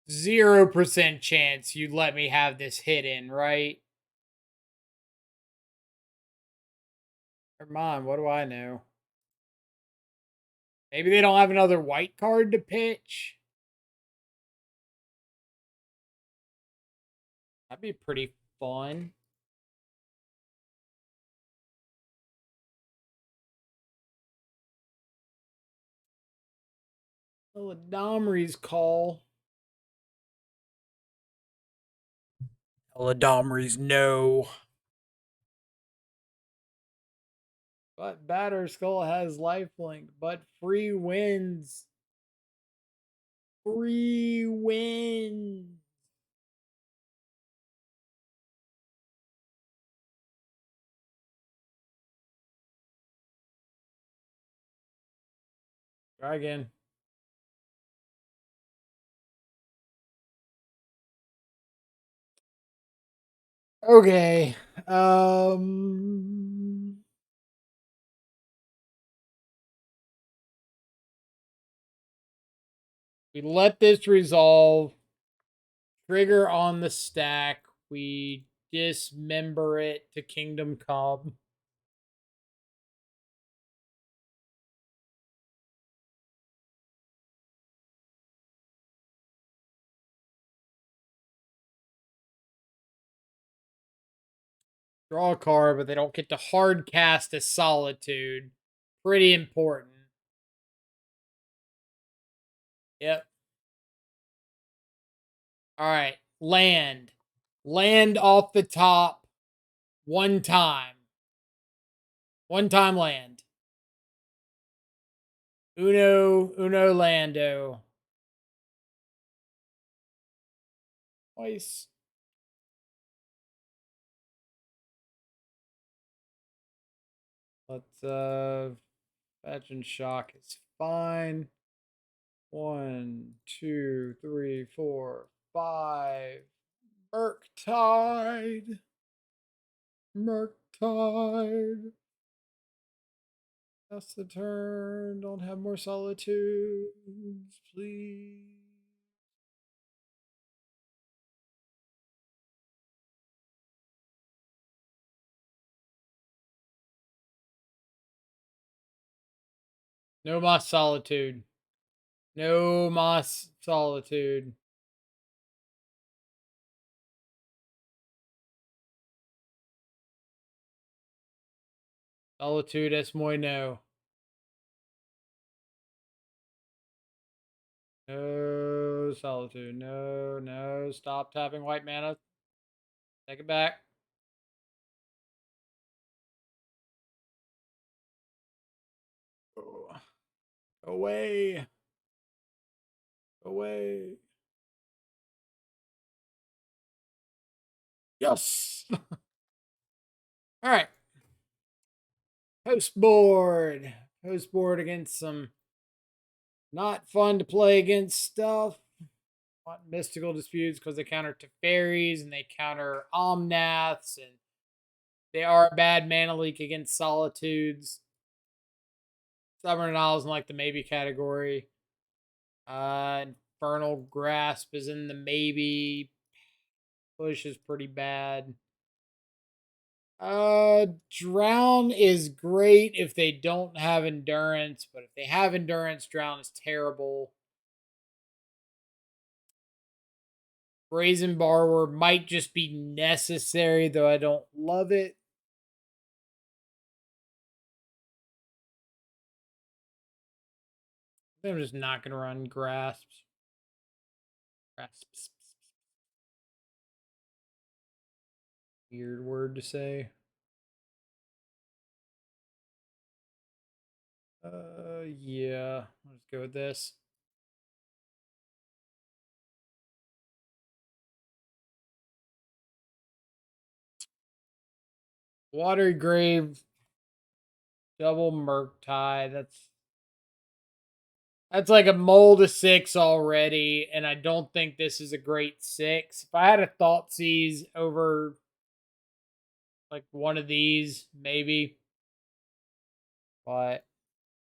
0% chance you'd let me have this hidden, right? Never mind, what do I know? Maybe they don't have another white card to pitch. That'd be pretty fun. Oh, Domri's call. Domri's no. But Batterskull has lifelink, but free wins. Free wins. Try again. Okay. We let this resolve. Trigger on the stack. We dismember it to Kingdom Come. Draw a card, but they don't get to hard cast a Solitude. Pretty important. Yep. All right. Land. Land off the top. One time. One time land. Uno Lando. Twice. Let's fetch and shock is fine. 1, 2, 3, 4, 5. Murktide. Murktide. That's the turn. Don't have more solitudes, please. No Moss Solitude. No Moss Solitude. Solitude es muy no. No Solitude. No, no. Stop tapping white mana. Take it back. Oh. Away. Away. Yes. All right. Post board. Post board against some not fun to play against stuff. Want mystical disputes because they counter Teferis and they counter Omnaths and they are a bad mana leak against Solitudes. Stubborn Isles in like the maybe category. Infernal Grasp is in the maybe. Push is pretty bad. Drown is great if they don't have endurance, but if they have endurance, Drown is terrible. Brazen Borrower might just be necessary, though I don't love it. I'm just not going to run Grasps. Grasps. Weird word to say. Yeah. Let's go with this. Watery Grave. Double Murktide. That's like a mold of 6 already, and I don't think this is a great 6. If I had a Thought Seize over like one of these, maybe. But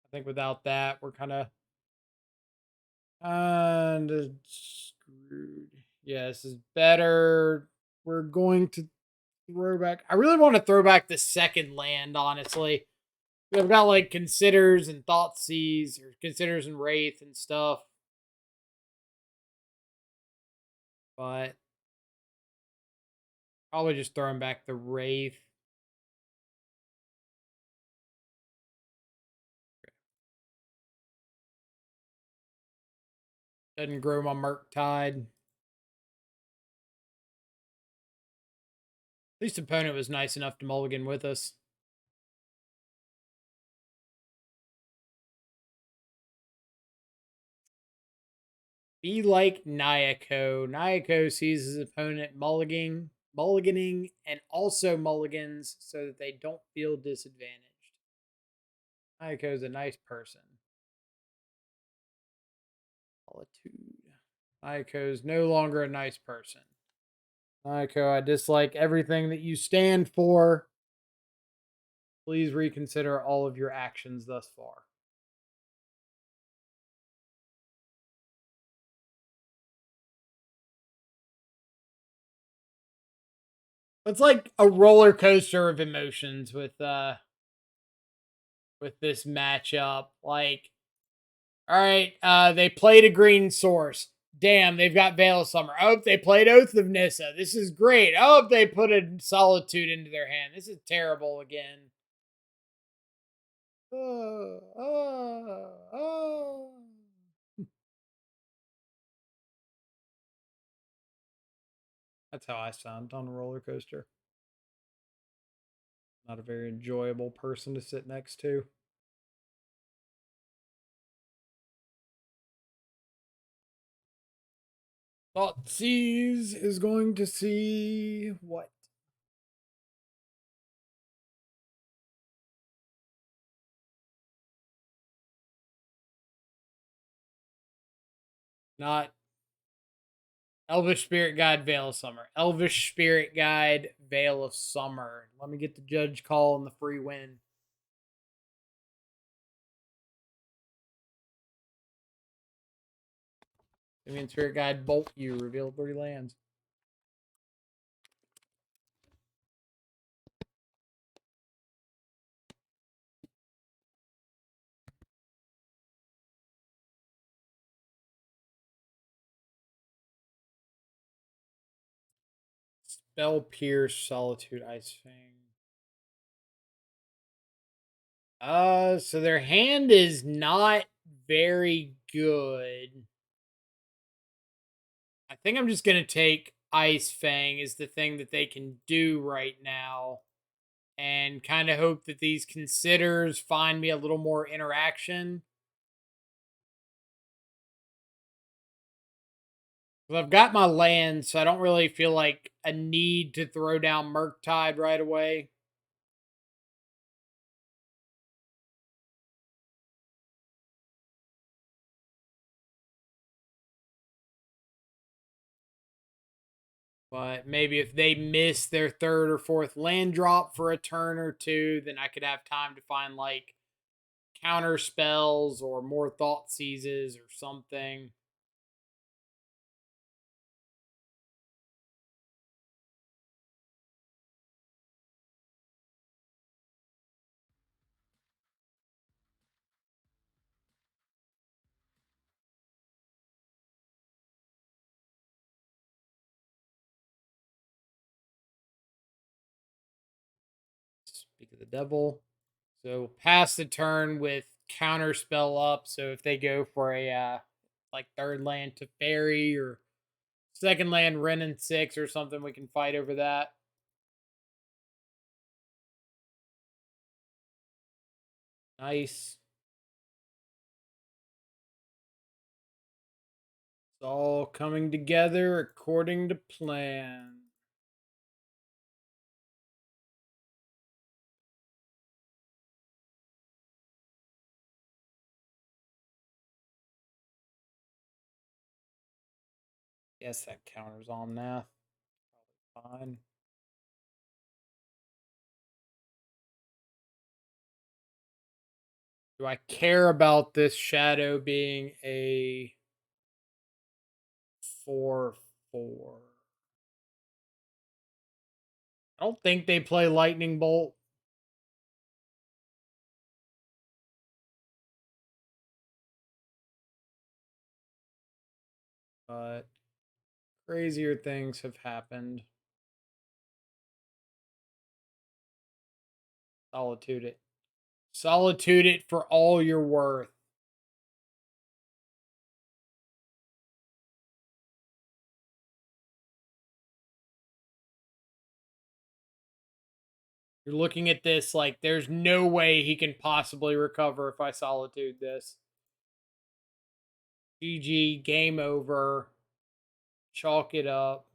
I think without that, we're kind of screwed. Yeah, this is better. We're going to throw back. I really want to throw back the second land, honestly. I've got like Considers and Thought Seize, or Considers and Wraith and stuff. But probably just throwing back the Wraith. Doesn't grow my Murktide. At least opponent was nice enough to mulligan with us. Be like Nyako. Nyako sees his opponent mulliganing, and also mulligans so that they don't feel disadvantaged. Nyako's a nice person. Solitude. Nyako's no longer a nice person. Nayako, I dislike everything that you stand for. Please reconsider all of your actions thus far. It's like a roller coaster of emotions with this matchup. Like, all right, they played a green source. Damn, they've got Veil of Summer. Oh, they played Oath of Nissa. This is great. Oh, they put a Solitude into their hand. This is terrible again. That's how I sound on a roller coaster. Not a very enjoyable person to sit next to. Thought Seas is going to see what? Not. Elvish Spirit Guide, Veil of Summer. Elvish Spirit Guide, Veil of Summer. Let me get the judge call and the free win. Simian Spirit Guide, Bolt you. Reveal 3 lands. Spell Pierce, Solitude, Ice Fang. So their hand is not very good. I think I'm just gonna take Ice Fang as the thing that they can do right now, and kind of hope that these considers find me a little more interaction. Well, I've got my land, so I don't really feel like a need to throw down Murktide right away. But maybe if they miss their 3rd or 4th land drop for a turn or two, then I could have time to find like counter spells or more thought seizes or something. Speak of the devil. So pass the turn with counter spell up. So if they go for a like 3rd land to fairy or 2nd land Wrenn and 6 or something, we can fight over that. Nice. It's all coming together according to plan. Yes, that counters on math. Probably fine. Do I care about this shadow being a 4/4? I don't think they play Lightning Bolt. But crazier things have happened. Solitude it. Solitude it for all you're worth. You're looking at this like there's no way he can possibly recover if I solitude this. GG, game over. Chalk it up.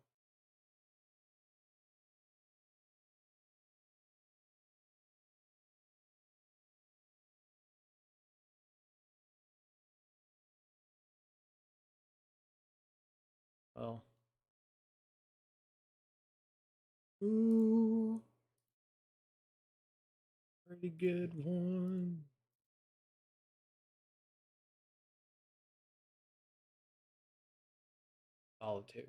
Well. Ooh. Pretty good one. Solitude.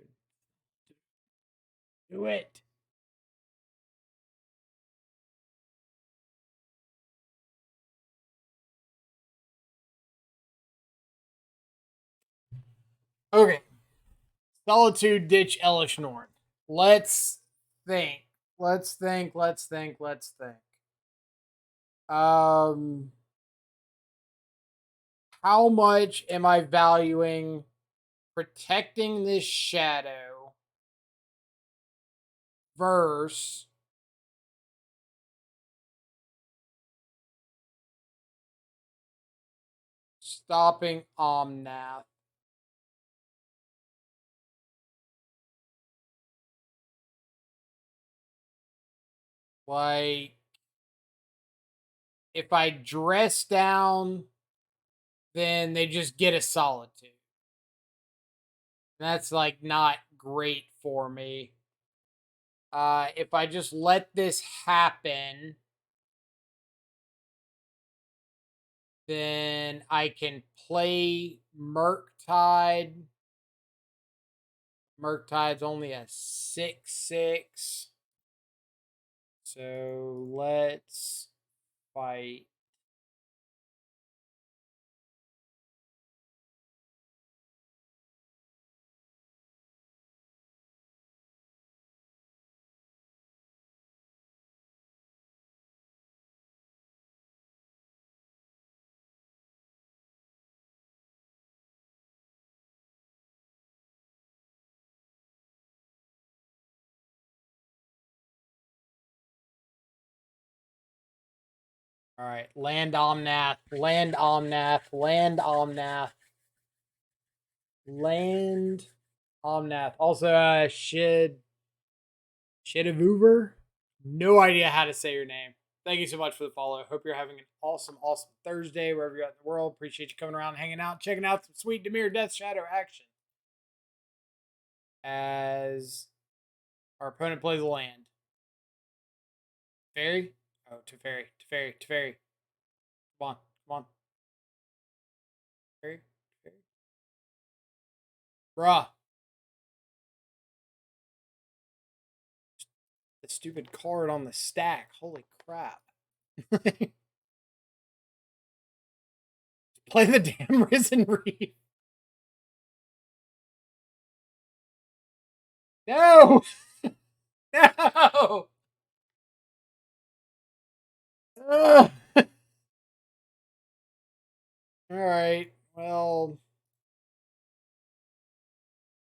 Do it. Okay. Solitude ditch Elish Norn. Let's think. Let's think. Let's think. Let's think. Um how much am I valuing protecting this shadow versus stopping Omnath? Like, if I dress down, then they just get a solitude. That's like not great for me. If I just let this happen, then I can play Murktide. Murktide's only a 6/6. So let's fight. All right, land Omnath, land Omnath, land Omnath, land Omnath. Also, Shidavuver. No idea how to say your name. Thank you so much for the follow. Hope you're having an awesome, awesome Thursday wherever you're at in the world. Appreciate you coming around, hanging out, checking out some sweet Dimir Death Shadow action. As our opponent plays a land. Fairy? Oh, Teferi, Teferi, Teferi. Come on, come on. Fairy, Fairy. Bruh. The stupid card on the stack. Holy crap. Play the damn Risen Reef. No! No! Ugh. All right. Well,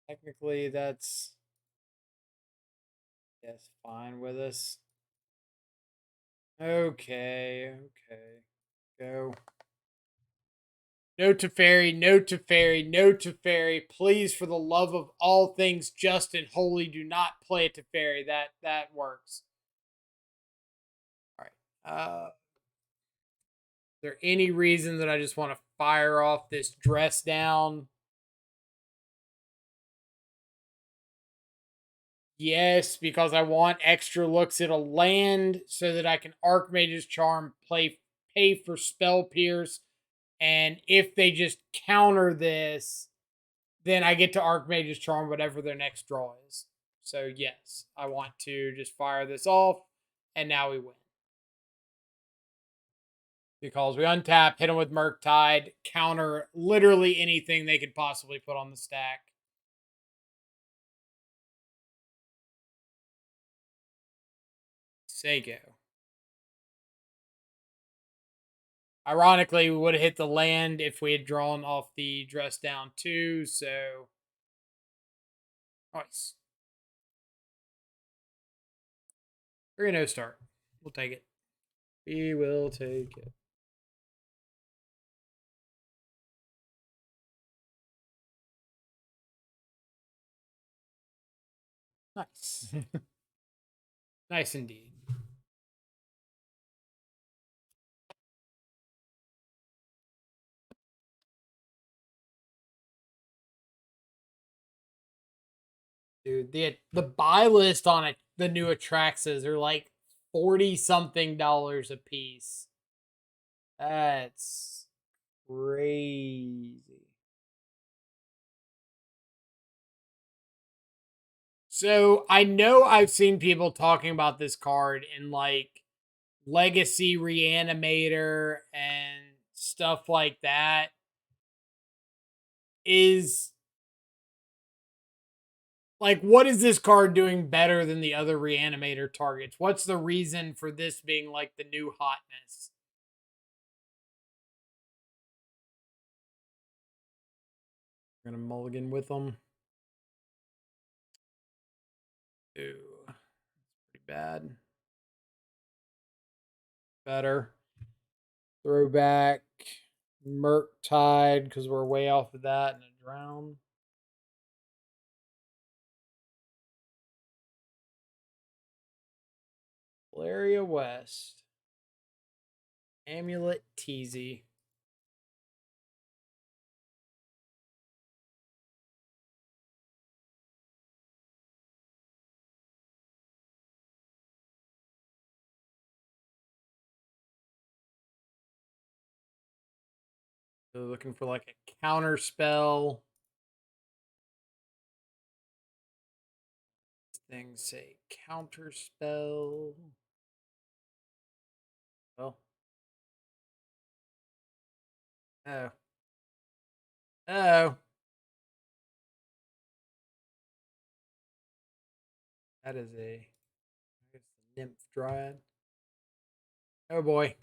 technically that's yes, fine with us. Okay, okay. Go. No Teferi, no Teferi, no Teferi. Please, for the love of all things just and holy, do not play a Teferi. That works. All right. Is there any reason that I just want to fire off this dress down? Yes, because I want extra looks at a land so that I can Archmage's Charm, pay for Spell Pierce, and if they just counter this, then I get to Archmage's Charm whatever their next draw is. So yes, I want to just fire this off, and now we win. Because we untap, hit them with Murktide, counter literally anything they could possibly put on the stack. Seiko. Ironically, we would have hit the land if we had drawn off the dress down too, so nice. 3-0 start. We'll take it. We will take it. Nice. Nice indeed. Dude, the buy list on it, the new Atraxas are like 40 something dollars a piece. That's crazy. So I know I've seen people talking about this card in like Legacy Reanimator and stuff like that. Is like, what is this card doing better than the other Reanimator targets? What's the reason for this being like the new hotness? I'm gonna mulligan with them. Ooh, that's pretty bad. Better. Throwback. Murktide, because we're way off of that, and a drown. Valeria West. Amulet Teasy. So looking for like a counter spell. Things say counter spell. Well. Oh. Oh. That is a nymph dryad. Oh boy.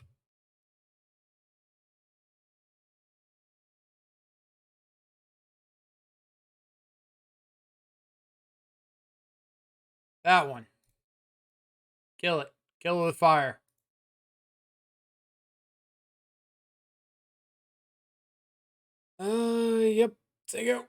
That one. Kill it. Kill it with fire. Yep. There you go.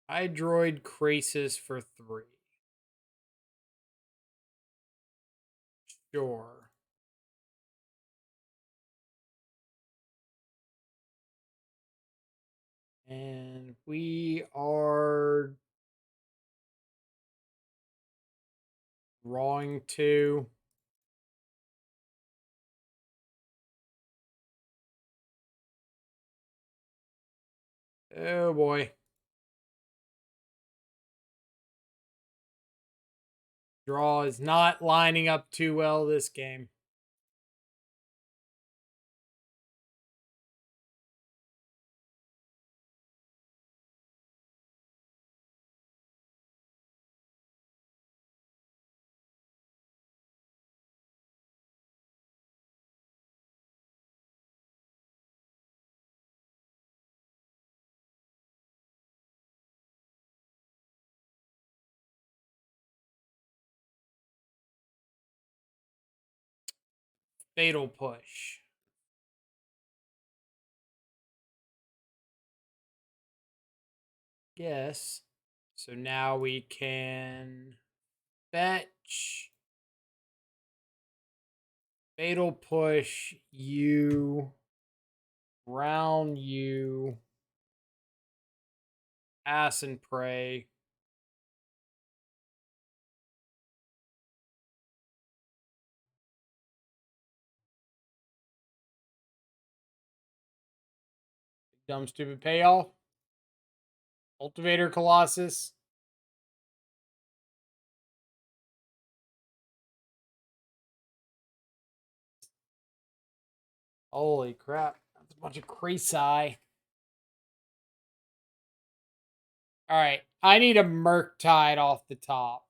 Hydroid Krasis for 3. Sure. And we are drawing 2. Oh boy. Draw is not lining up too well this game. Fatal push. Yes. So now we can fetch. Fatal push you. Round you. Ass and pray. Dumb stupid payoff. Cultivator Colossus. Holy crap. That's a bunch of Krasi. Alright. I need a Murktide off the top.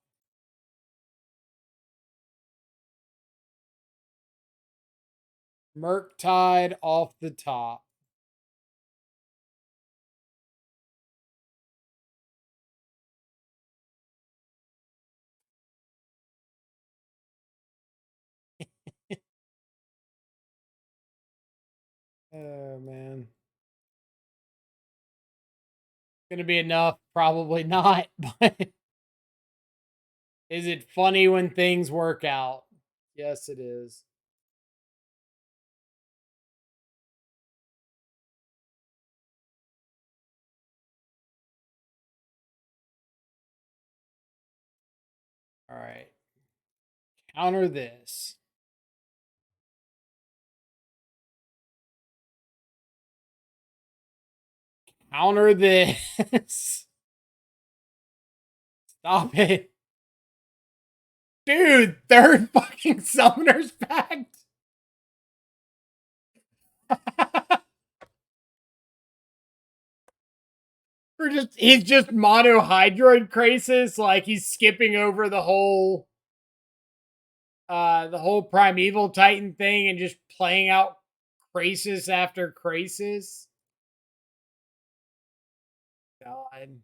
Murktide off the top. Oh, man. Gonna be enough? Probably not, but is it funny when things work out? Yes, it is. All right. Counter this. Counter this. Stop it. Dude, third fucking summoner's pact. He's just mono Hydroid Krasis, like he's skipping over the whole Primeval Titan thing and just playing out Krasis after Krasis. God.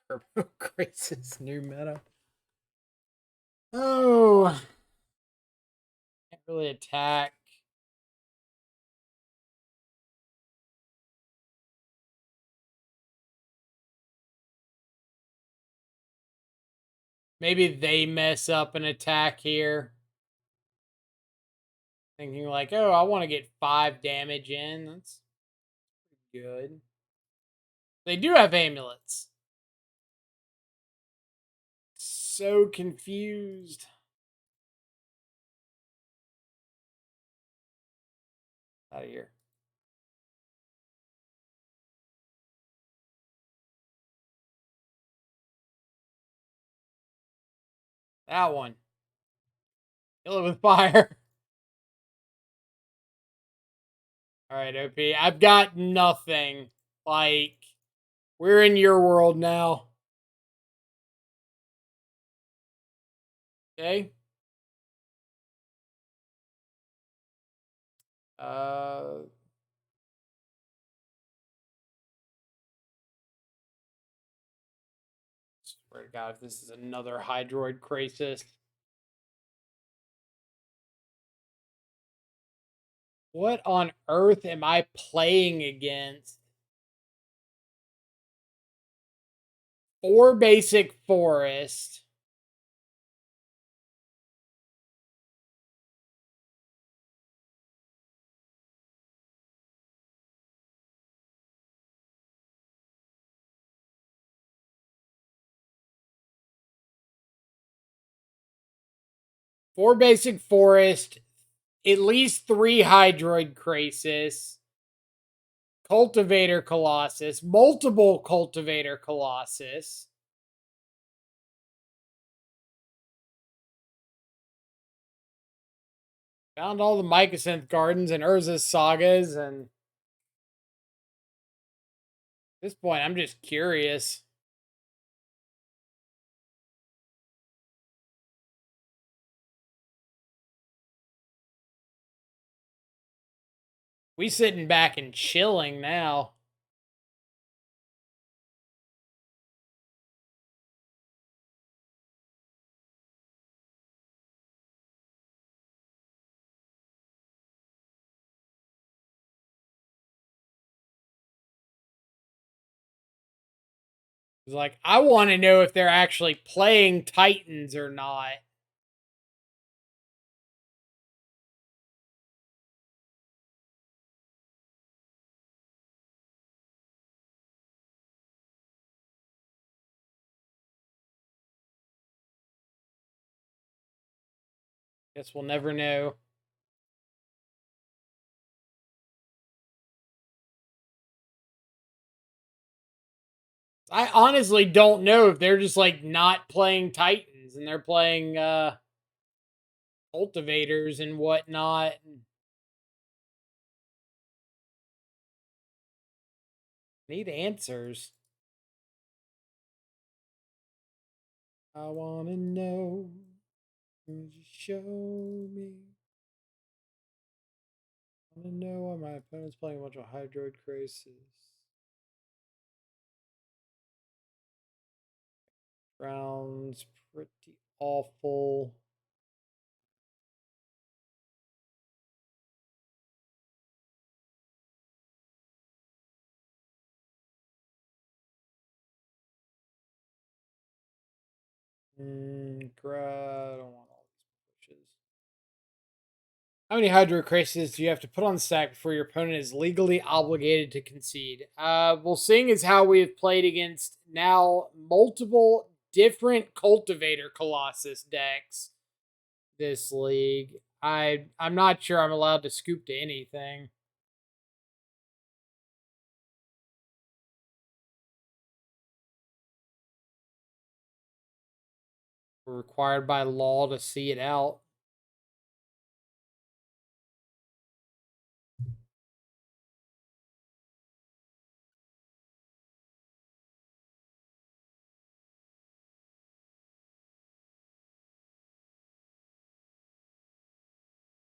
Turbo Krasis new meta. Oh. Can't really attack. Maybe they mess up an attack here. Thinking like, oh, I want to get 5 damage in. That's good. They do have amulets. So confused. Out of here. That one. Kill it with fire. Alright, OP. I've got nothing. Like, we're in your world now. Okay. Uh, Swear to God, if this is another Hydroid Krasis. What on earth am I playing against? 4 basic forest. Four basic forest, at least 3 Hydroid Krasis, Cultivator Colossus, multiple Cultivator Colossus. Found all the Mycosynth Gardens and Urza's Sagas, and at this point, I'm just curious. We sitting back and chilling now. It's like, I want to know if they're actually playing Titans or not. Guess we'll never know. I honestly don't know if they're just like not playing Titans and they're playing cultivators and whatnot. Need answers. I wanna know. Would you show me? I wanna know why my opponent's playing a bunch of Hydroid Krasis. Rounds pretty awful. I don't want all these pushes. How many Hydro Krasis do you have to put on the stack before your opponent is legally obligated to concede? Well, seeing as how we have played against now multiple different Cultivator Colossus decks this league, I'm not sure I'm allowed to scoop to anything. We're required by law to see it out.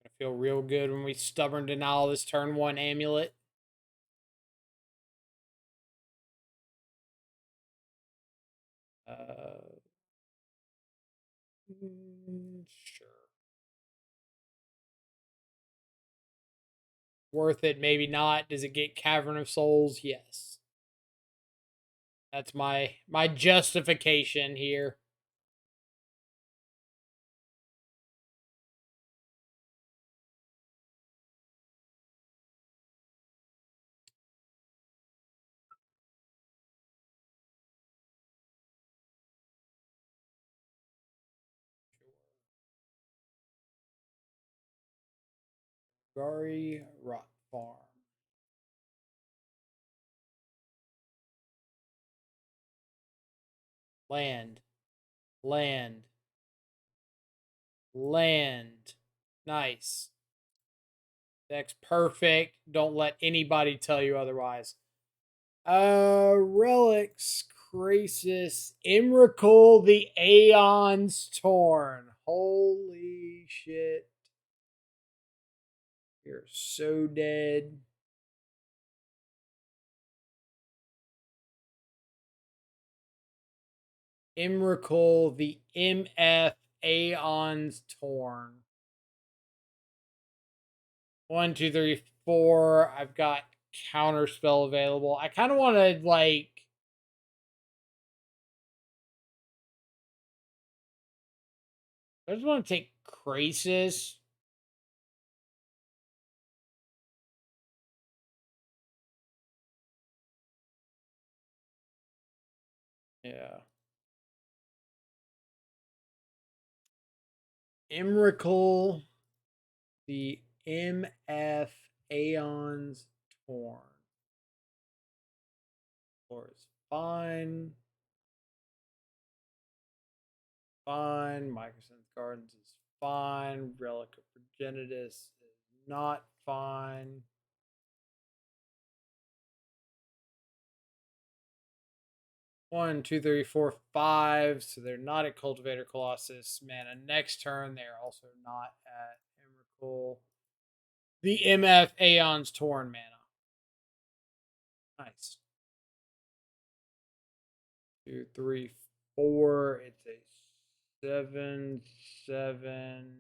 I feel real good when we stubborn denial this turn 1 Amulet. Sure. Worth it, maybe not. Does it get Cavern of Souls? Yes. That's my justification here. Golgari Rot Farm. Land. Land. Land. Nice. Deck's perfect. Don't let anybody tell you otherwise. Relics, Krasis, Emrakul, the Aeons Torn. Holy shit. You're so dead. Emrakul, the MF Aeons Torn. 1, 2, 3, 4. I've got counterspell available. I kind of want to like. I just want to take Krasis. Yeah. Emrakul, the MF Aeons Torn. Floor is fine. Fine. Microsynth Gardens is fine. Relic of Progenitus is not fine. One, two, three, four, five. So they're not at Cultivator Colossus. Mana next turn. They're also not at Emrakul. The MF Aeons Torn mana. Nice. 2, 3, 4. It's a 7, 7.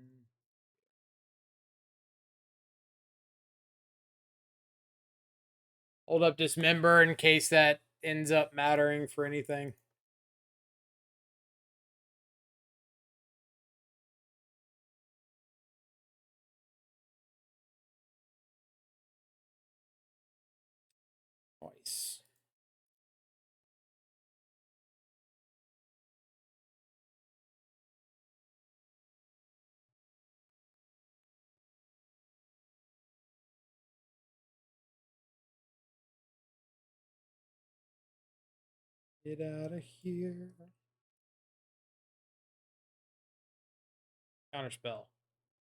Hold up Dismember in case that ends up mattering for anything. Nice. Get out of here. Counterspell.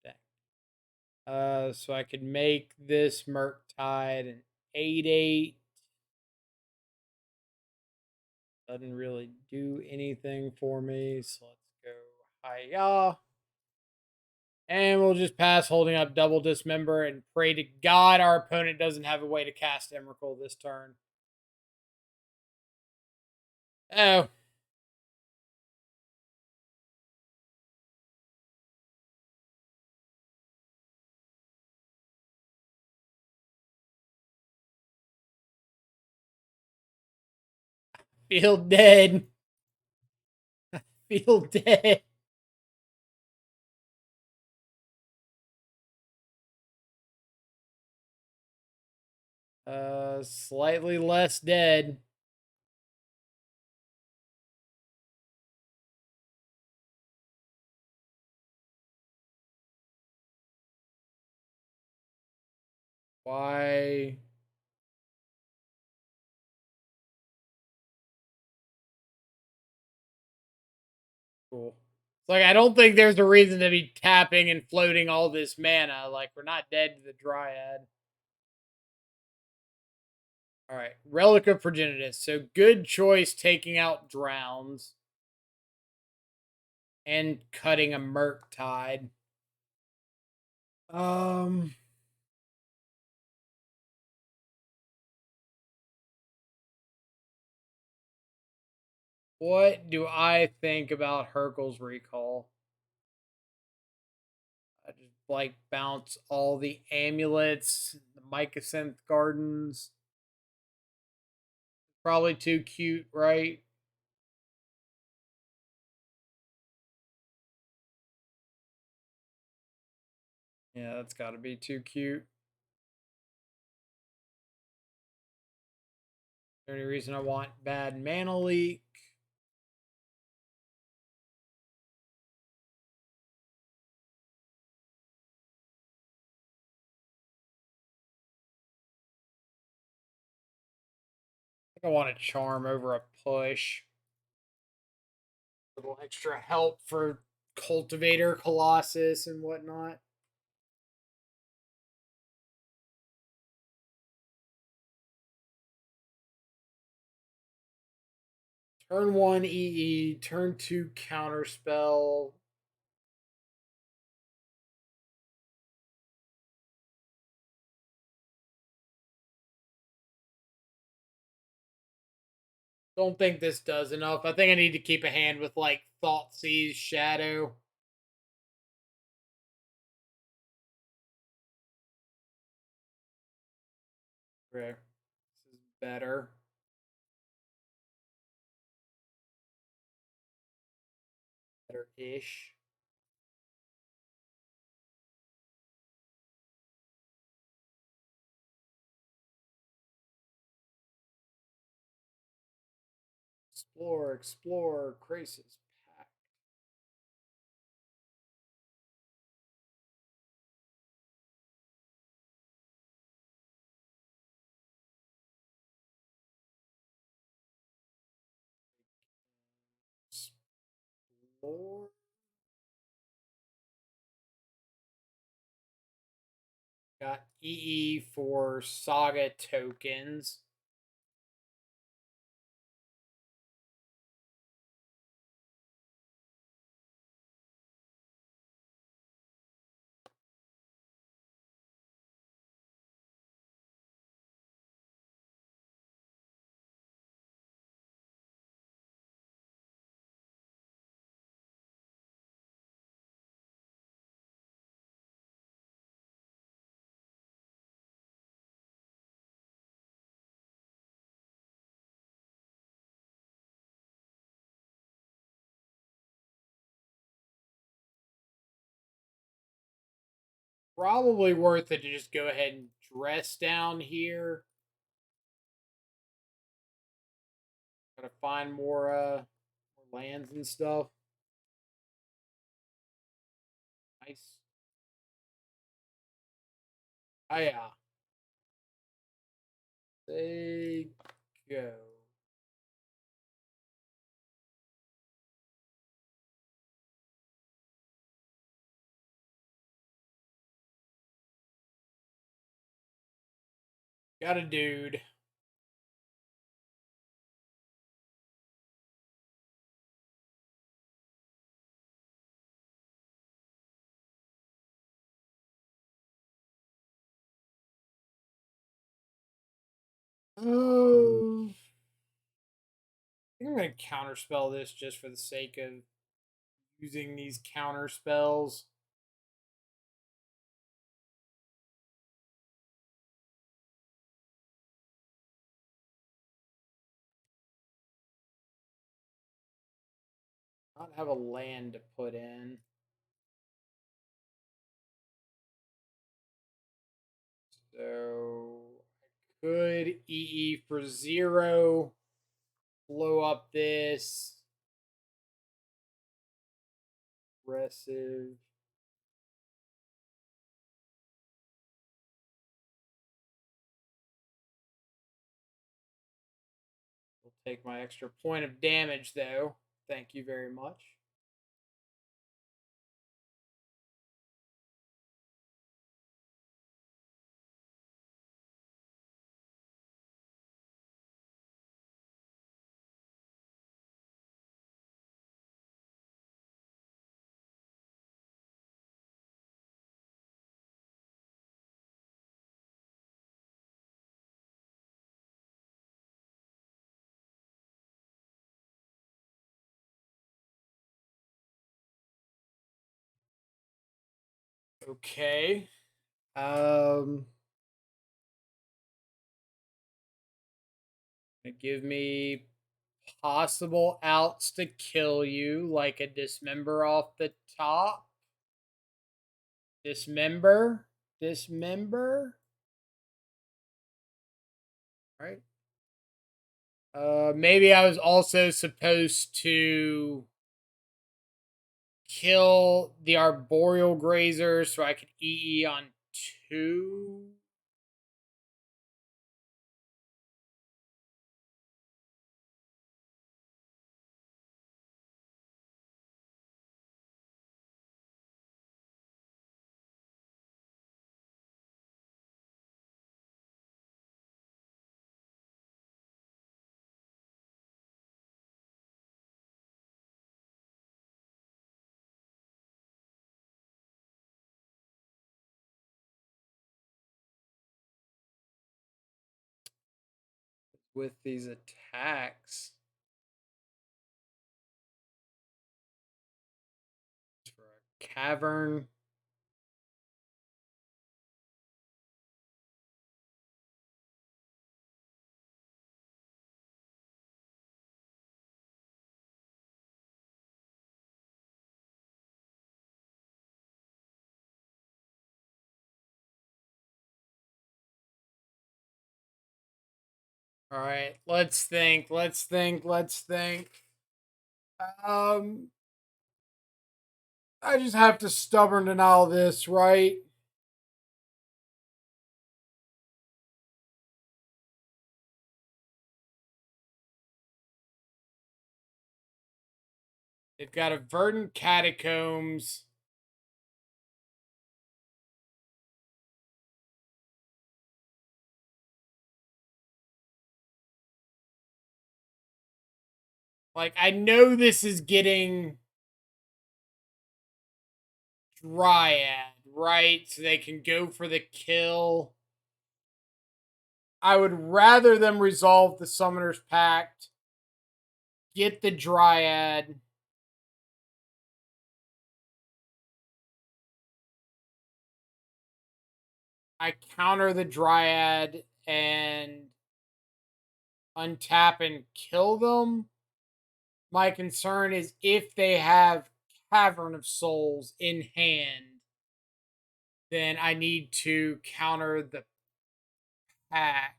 Dang. So I could make this Murktide an 8/8. Doesn't really do anything for me. So let's go Hiya. And we'll just pass holding up double Dismember and pray to God our opponent doesn't have a way to cast Emrakul this turn. Oh. Feel dead. Feel dead. Slightly less dead. Why? Cool. It's like I don't think there's a reason to be tapping and floating all this mana. Like we're not dead to the Dryad. All right, Relic of Progenitus. So good choice taking out Drowns and cutting a Murktide. What do I think about Hercule's Recall? I just like bounce all the amulets, the Mycosynth Gardens. Probably too cute, right? Yeah, that's got to be too cute. Is there any reason I want bad mana leak? I want a charm over a push. A little extra help for Cultivator, Colossus, and whatnot. Turn 1 EE, turn 2 Counterspell. Don't think this does enough. I think I need to keep a hand with like Thoughtseize, Shadow. Okay. This is better. Better-ish. Explore, Krasis. Pack. Explore. Got EE for Saga tokens. Probably worth it to just go ahead and dress down here. Gotta find more lands and stuff. Nice. Oh yeah. They go. Got a dude. Oh. I think I'm going to counterspell this just for the sake of using these counter spells. Not have a land to put in. So I could EE for 0. Blow up this. Aggressive. Will take my extra point of damage though. Thank you very much. Okay. Give me possible outs to kill you, like a dismember off the top. Dismember. Dismember. Right. Maybe I was also supposed to kill the arboreal grazer so I could EE on 2. with these attacks. For a cavern. All right, let's think. Um, I just have to stubborn denial this, right? They've got a verdant catacombs. Like, I know this is getting Dryad, right? So they can go for the kill. I would rather them resolve the Summoner's Pact, get the Dryad. I counter the Dryad and untap and kill them. My concern is if they have Cavern of Souls in hand, then I need to counter the pact.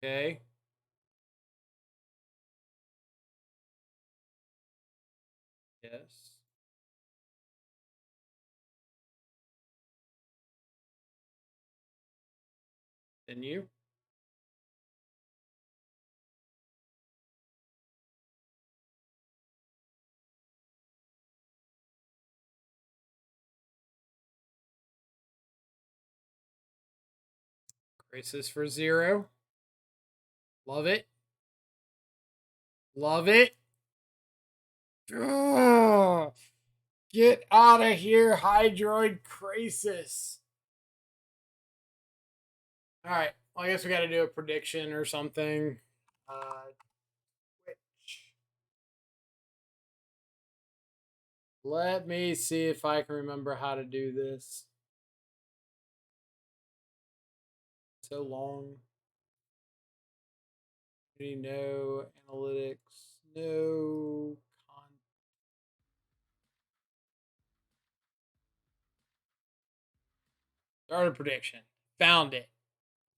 Okay. Yes. Then you. Krasis for 0. Love it. Love it. Ugh. Get out of here, Hydroid Krasis. All right. Well, I guess we got to do a prediction or something. Twitch. Let me see if I can remember how to do this. So long. No analytics. No Start a prediction. Found it.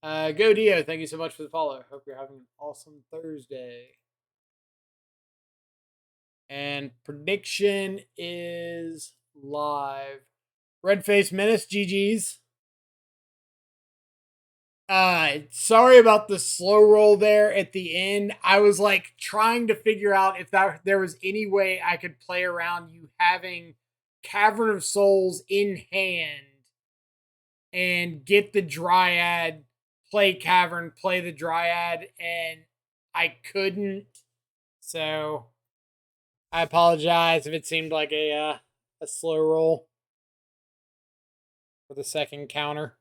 Go Dio. Thank you so much for the follow. Hope you're having an awesome Thursday. And prediction is live. Red Face Menace, GG's. Sorry about the slow roll there at the end. I was like trying to figure out if there was any way I could play around you having Cavern of Souls in hand and get the Dryad, play Cavern, play the Dryad, and I couldn't. So I apologize if it seemed like a slow roll for the second counter.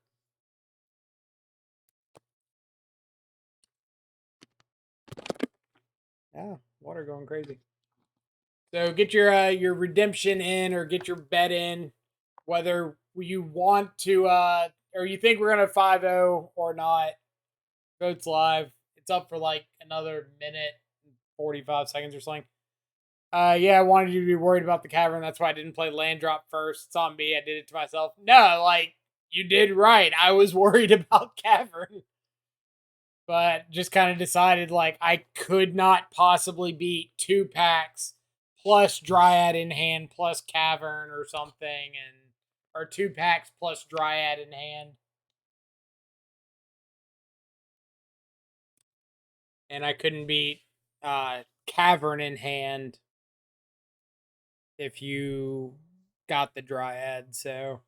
Yeah, water going crazy. So get your redemption in or get your bet in, whether you want to or you think we're gonna 5-0 or not. Votes live. It's up for like another minute, 45 seconds or something. Yeah, I wanted you to be worried about the cavern. That's why I didn't play land drop first. It's on me. I did it to myself. No, like you did right. I was worried about cavern, but just kind of decided like I could not possibly beat 2 packs plus Dryad in hand plus Cavern or something, and or 2 packs plus Dryad in hand. And I couldn't beat Cavern in hand if you got the Dryad, so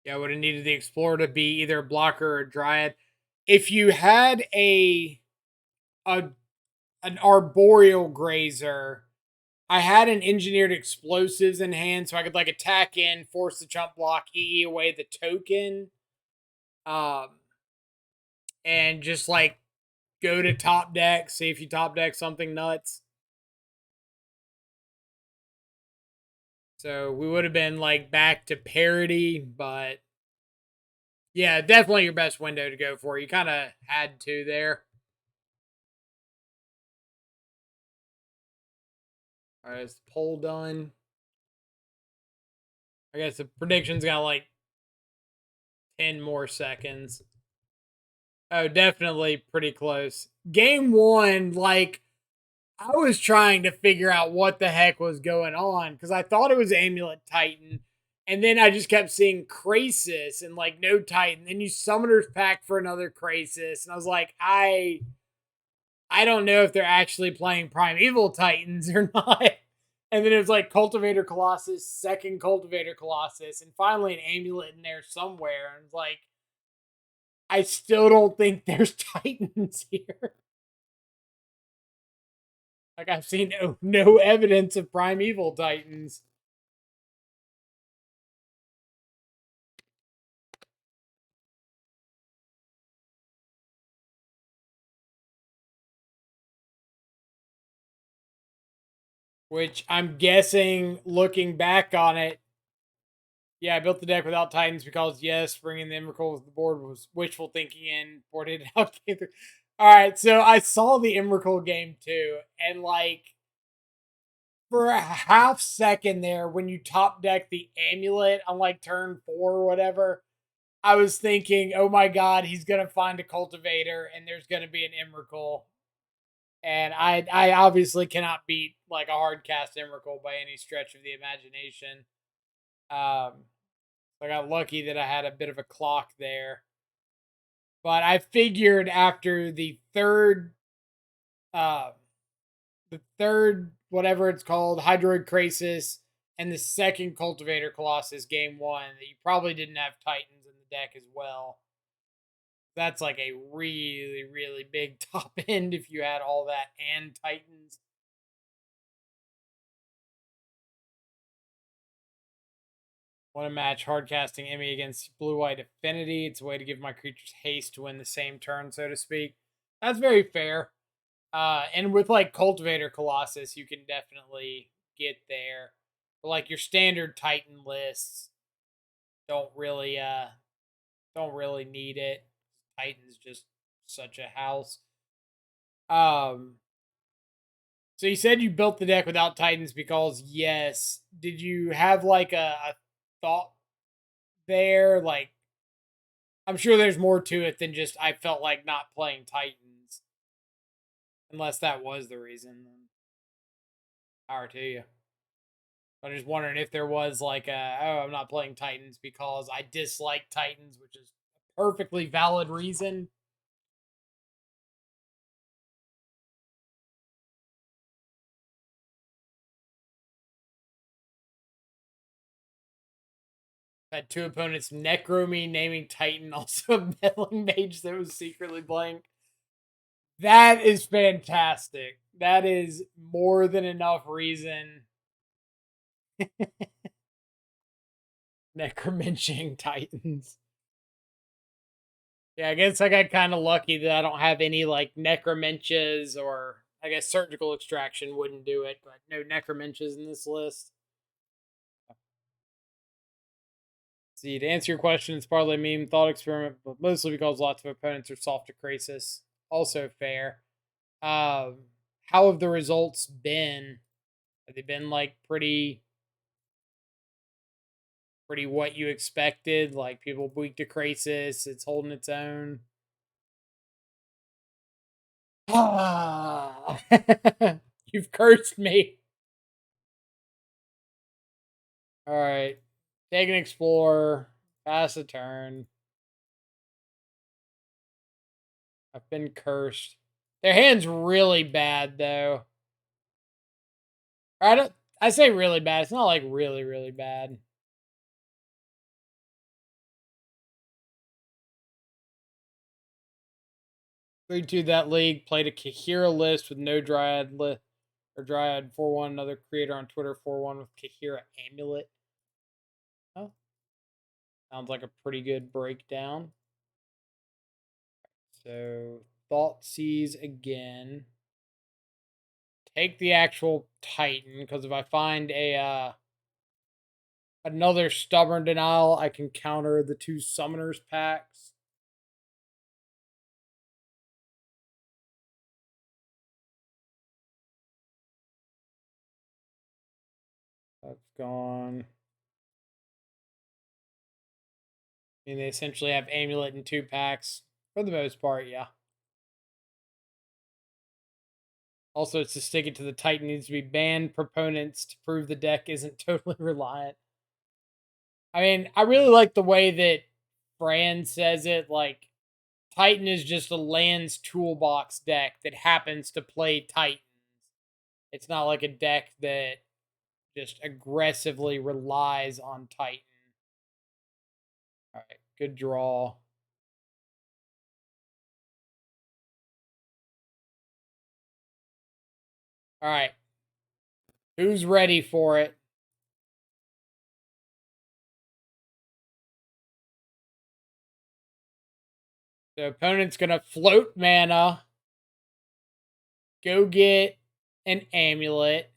yeah, I would have needed the Explorer to be either a blocker or a Dryad. if you had a an arboreal grazer, I had an engineered explosives in hand, so I could like attack in, force the chump block, EE away the token, um, and just like go to top deck, see if you top deck something nuts. So we would have been like back to parity, but yeah, definitely your best window to go for. You kind of had to there. All right, is the poll done? I guess the prediction's got like 10 more seconds. Oh, definitely pretty close. Game one, like, I was trying to figure out what the heck was going on because I thought it was Amulet Titan. And then I just kept seeing Krasis and like no Titan. Then you Summoner's Pack for another Krasis. And I was like, I don't know if they're actually playing Primeval Titans or not. And then it was like Cultivator Colossus, second Cultivator Colossus, and finally an Amulet in there somewhere. And it's like, I still don't think there's Titans here. Like I've seen no evidence of Primeval Titans. Which I'm guessing, looking back on it, yeah, I built the deck without Titans because yes, bringing the Emrakul to the board was wishful thinking and boarded it out. All right, so I saw the Emrakul game too, and like for a half second there, when you top deck the Amulet on like turn 4 or whatever, I was thinking, oh my god, he's gonna find a Cultivator and there's gonna be an Emrakul. And I obviously cannot beat like a hard cast Emrakul by any stretch of the imagination. Um, I got lucky that I had a bit of a clock there. But I figured after uh, the third whatever it's called, Hydroid Krasis, and the second Cultivator Colossus game one, that you probably didn't have Titans in the deck as well. That's like a really, really big top end if you had all that and Titans. Want to match hardcasting Emmy against blue white affinity. It's a way to give my creatures haste to win the same turn, so to speak. That's very fair. And with like Cultivator Colossus, you can definitely get there. But like your standard Titan lists don't really need it. Titan's just such a house. Um so you said you built the deck without Titans because yes. Did you have like a thought there? Like I'm sure there's more to it than just I felt like not playing Titans. Unless that was the reason. Power to you. I'm just wondering if there was like I'm not playing Titans because I dislike Titans, which is a perfectly valid reason. Had two opponents necro me, naming Titan also a meddling mage that was secretly playing. That is fantastic. That is more than enough reason. Necromenching Titans. Yeah, I guess I got kind of lucky that I don't have any like necromenches, or I guess surgical extraction wouldn't do it, but no necromenches in this list. See, to answer your question, it's partly a meme thought experiment, but mostly because lots of opponents are soft to Krasis. Also fair. How have the results been? Have they been like pretty what you expected? Like people weak to Krasis, it's holding its own. Ah, you've cursed me. All right, take an explorer, pass a turn. I've been cursed. Their hand's really bad though. I don't. I say really bad. It's not like really, really bad. 3-2 that league. Played a Kahira list with no Dryad list. Or Dryad 4-1. Another creator on Twitter 4-1 with Kahira Amulet. Oh. Sounds like a pretty good breakdown. So, Thoughtseize again. Take the actual Titan, because if I find a another Stubborn Denial, I can counter the 2 Summoners packs. That's gone. I mean, they essentially have Amulet in 2 packs. For the most part, yeah. Also, it's to stick it to the Titan needs to be banned proponents to prove the deck isn't totally reliant. I mean, I really like the way that Fran says it. Like, Titan is just a lands toolbox deck that happens to play Titans. It's not like a deck that just aggressively relies on Titan. All right, good draw. All right. Who's ready for it? The opponent's going to float mana. Go get an Amulet.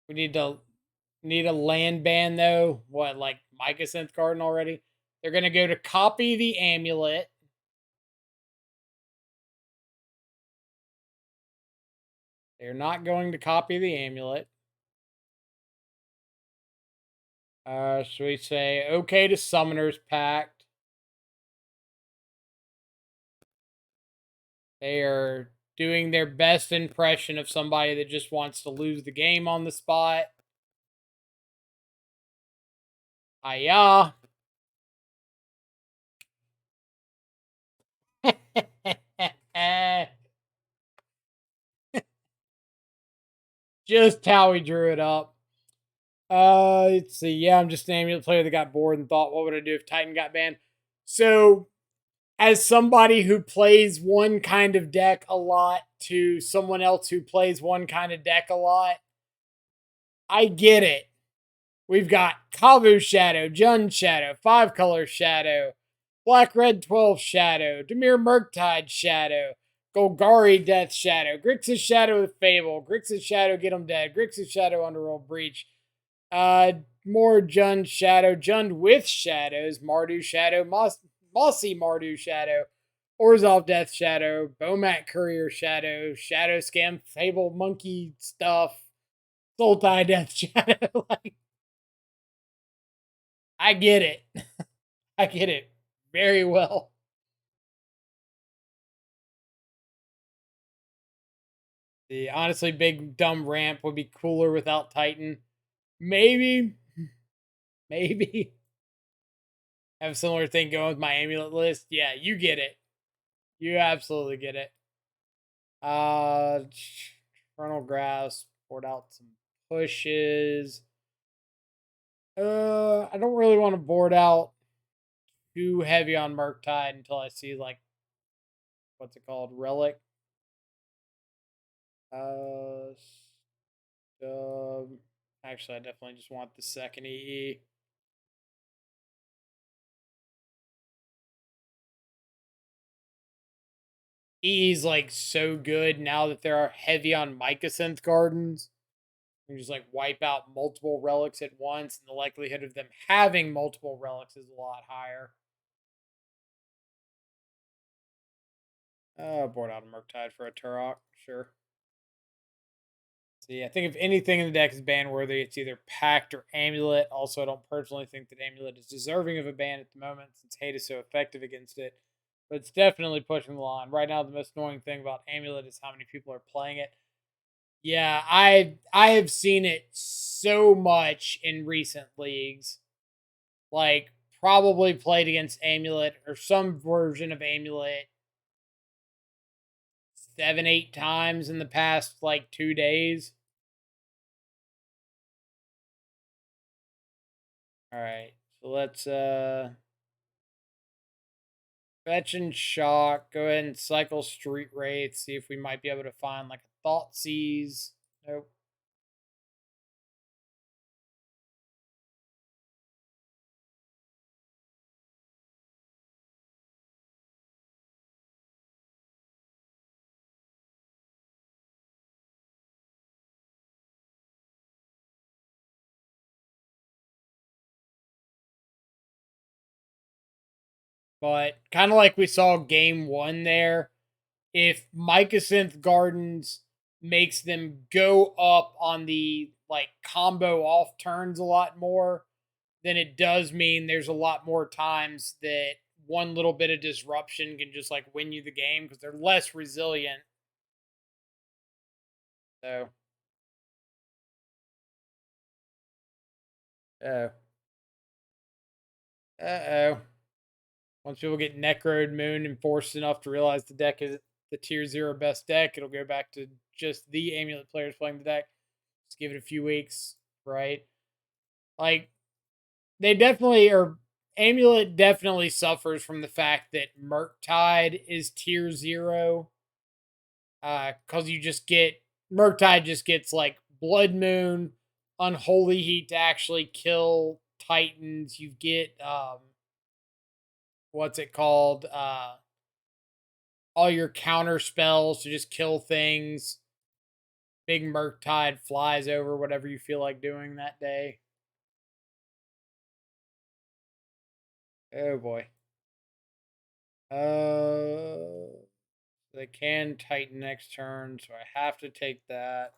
We need a land ban though. What, like Mycosynth Garden already? They're going to go to copy the Amulet. They're not going to copy the Amulet. Should we say okay to Summoner's Pact? They are doing their best impression of somebody that just wants to lose the game on the spot. Hiya. Just how we drew it up. Let's see. Yeah, I'm just an Amulet player that got bored and thought, what would I do if Titan got banned? So, as somebody who plays one kind of deck a lot to someone else who plays one kind of deck a lot, I get it. We've got Kavu Shadow, Jund Shadow, 5-color Shadow, Black Red 12 Shadow, Dimir Murktide Shadow, Golgari Death Shadow, Grixis Shadow with Fable, Grixis Shadow Get 'em Dead, Grixis Shadow Underworld Breach, more Jund Shadow, Jund with Shadows, Mardu Shadow, Mossy Mardu Shadow, Orzhov Death Shadow, Bomat Courier Shadow, Shadow Scam, Fable Monkey Stuff, Sultai Death Shadow. Like, I get it. I get it very well. The honestly big dumb ramp would be cooler without Titan. Maybe. Maybe. Have a similar thing going with my Amulet list. Yeah, you get it. You absolutely get it. Infernal Grasp, poured out some pushes. I don't really want to board out too heavy on Murktide until I see, like, what's it called? Relic. Uh, actually, I definitely just want the second EE. EE's like so good now that there are heavy on Mycosynth Gardens. You just like wipe out multiple relics at once, and the likelihood of them having multiple relics is a lot higher. Board out a Murktide for a Turok, sure. See, I think if anything in the deck is ban worthy, it's either Pact or Amulet. Also, I don't personally think that Amulet is deserving of a ban at the moment since Hate is so effective against it. But it's definitely pushing the line. Right now, the most annoying thing about Amulet is how many people are playing it. Yeah, I have seen it so much in recent leagues. Like, probably played against Amulet or some version of Amulet 7, 8 times in the past like 2 days. All right. So let's Fetch and shock. Go ahead and cycle Street Wraith. See if we might be able to find like a Thought Seize. Nope. But kind of like we saw game one there, if Mycosynth Gardens makes them go up on the like combo off turns a lot more, then it does mean there's a lot more times that one little bit of disruption can just like win you the game because they're less resilient. So, oh, oh. Once people get Necroed Moon and forced enough to realize the deck is the tier 0 best deck, it'll go back to just the Amulet players playing the deck. Just give it a few weeks, right? Like, they definitely are. Amulet definitely suffers from the fact that Murktide is tier 0. Because you just get. Murktide just gets like Blood Moon, Unholy Heat to actually kill Titans. You get. What's it called? All your counter spells to just kill things. Big Murktide flies over whatever you feel like doing that day. Oh boy. They can Titan next turn, so I have to take that.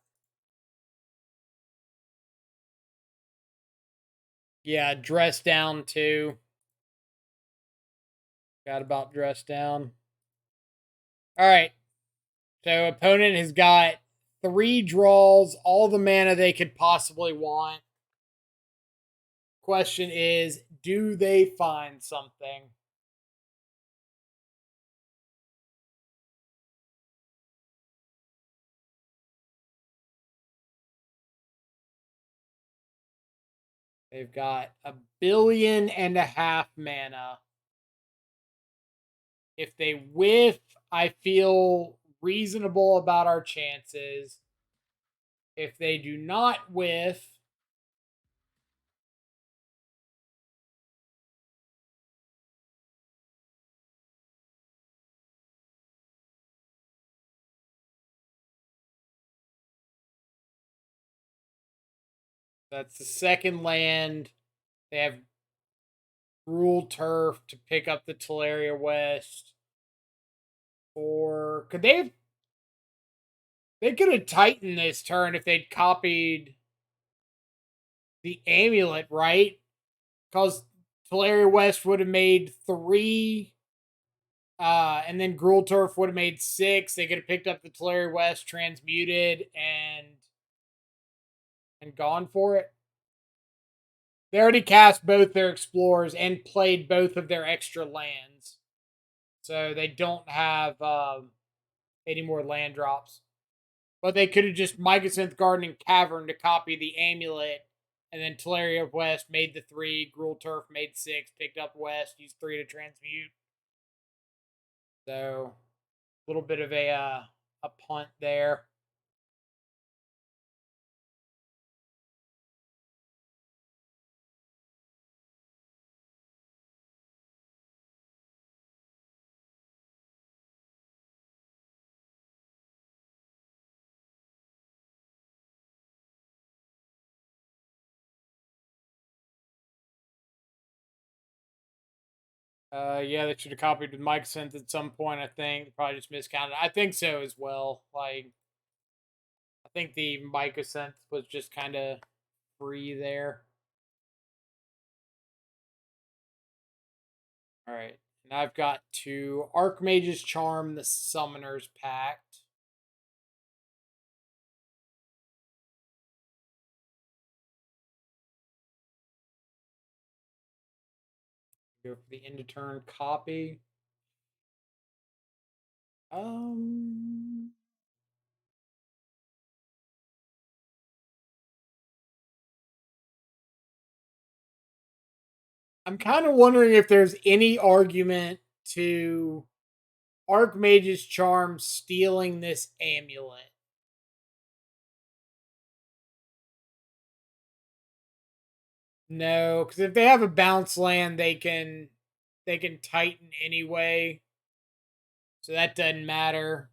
Yeah, dress down too. Got about dress down. All right. So opponent has got 3 draws, all the mana they could possibly want. Question is, do they find something? They've got 1.5 billion mana. If they whiff, I feel reasonable about our chances. If they do not whiff, that's the second land. They have Rule Turf to pick up the Teleria West. Or could they have? They could have tightened this turn if they'd copied the Amulet, right? Because Teleria West would have made 3. And then Gruul Turf would have made 6. They could have picked up the Teleria West, transmuted, and gone for it. They already cast both their explorers and played both of their extra lands, so they don't have any more land drops. But they could have just Mycosynth Garden and Cavern to copy the Amulet, and then Teleria West made the 3, Gruul Turf made 6, picked up West, used 3 to transmute. So a little bit of a punt there. Yeah, they should have copied with Mycosynth at some point. I think they probably just miscounted. I think so as well. Like, I think the Mycosynth was just kind of free there. All right, and I've got to Archmage's Charm, the Summoner's Pact. Go for the end of turn copy. Um, I'm kind of wondering if there's any argument to Archmage's Charm stealing this amulet. No, because if they have a bounce land, they can Titan anyway. So that doesn't matter.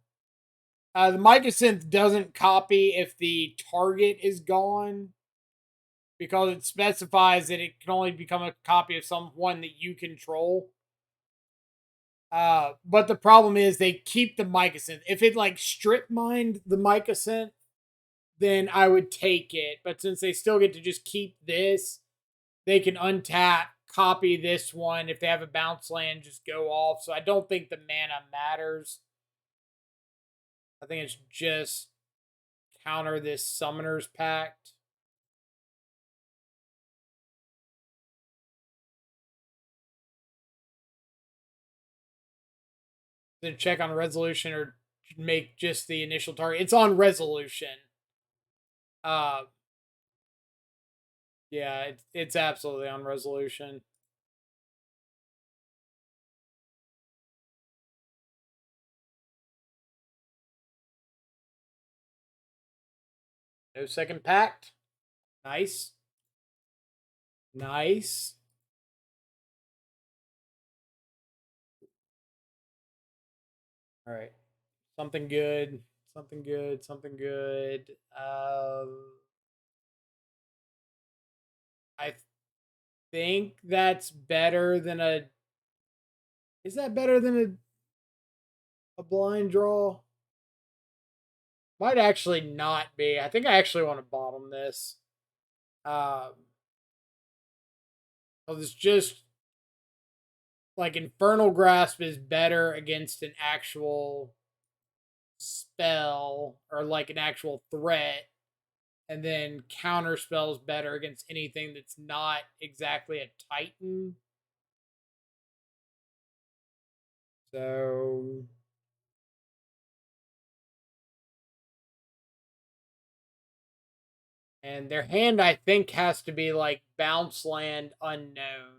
The Mycosynth doesn't copy if the target is gone because it specifies that it can only become a copy of someone that you control. But the problem is they keep the Mycosynth. If it like strip mined the Mycosynth, then I would take it. But since they still get to just keep this, they can untap, copy this one. If they have a bounce land, just go off. So I don't think the mana matters. I think it's just counter this Summoner's Pact. Then check on resolution or make just the initial target. It's on resolution. Yeah, it's absolutely on resolution. No second pact. Nice. Nice. All right. Something good. Something good. Something good. I think that's better than a. Is that better than a blind draw? Might actually not be. I think I actually want to bottom this. Well, it's just like Infernal Grasp is better against an actual spell or like an actual threat, and then counter spells better against anything that's not exactly a Titan. So and their hand I think has to be like bounce land unknown.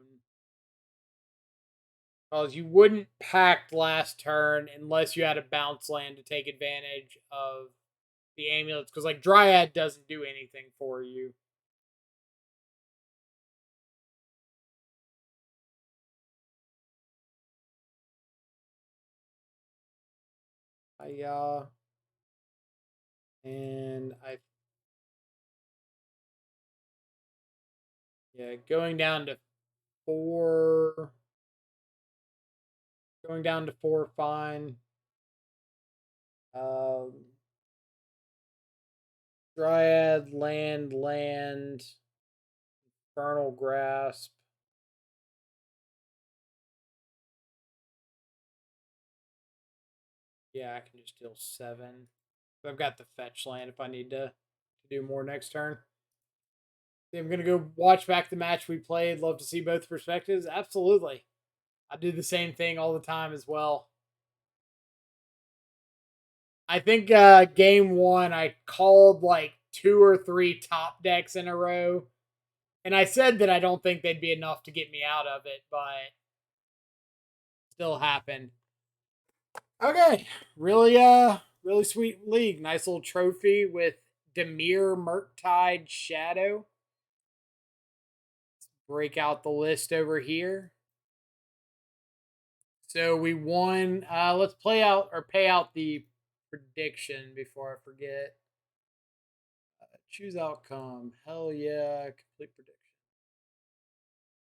Because you wouldn't pact last turn unless you had a bounce land to take advantage of the amulets. Because like Dryad doesn't do anything for you. And I yeah, going down to 4. Going down to 4, fine. Um, Dryad, land, Infernal Grasp. Yeah, I can just deal 7. I've got the fetch land if I need to do more next turn. I'm gonna go watch back the match we played. Love to see both perspectives. Absolutely, I do the same thing all the time as well. I think game 1 I called like 2 or 3 top decks in a row, and I said that I don't think they'd be enough to get me out of it, but still happened. Okay, really sweet league. Nice little trophy with Dimir Murktide Shadow. Let's break out the list over here. So we won. Let's play out or pay out the prediction before I forget. Choose outcome. Hell yeah. Complete prediction.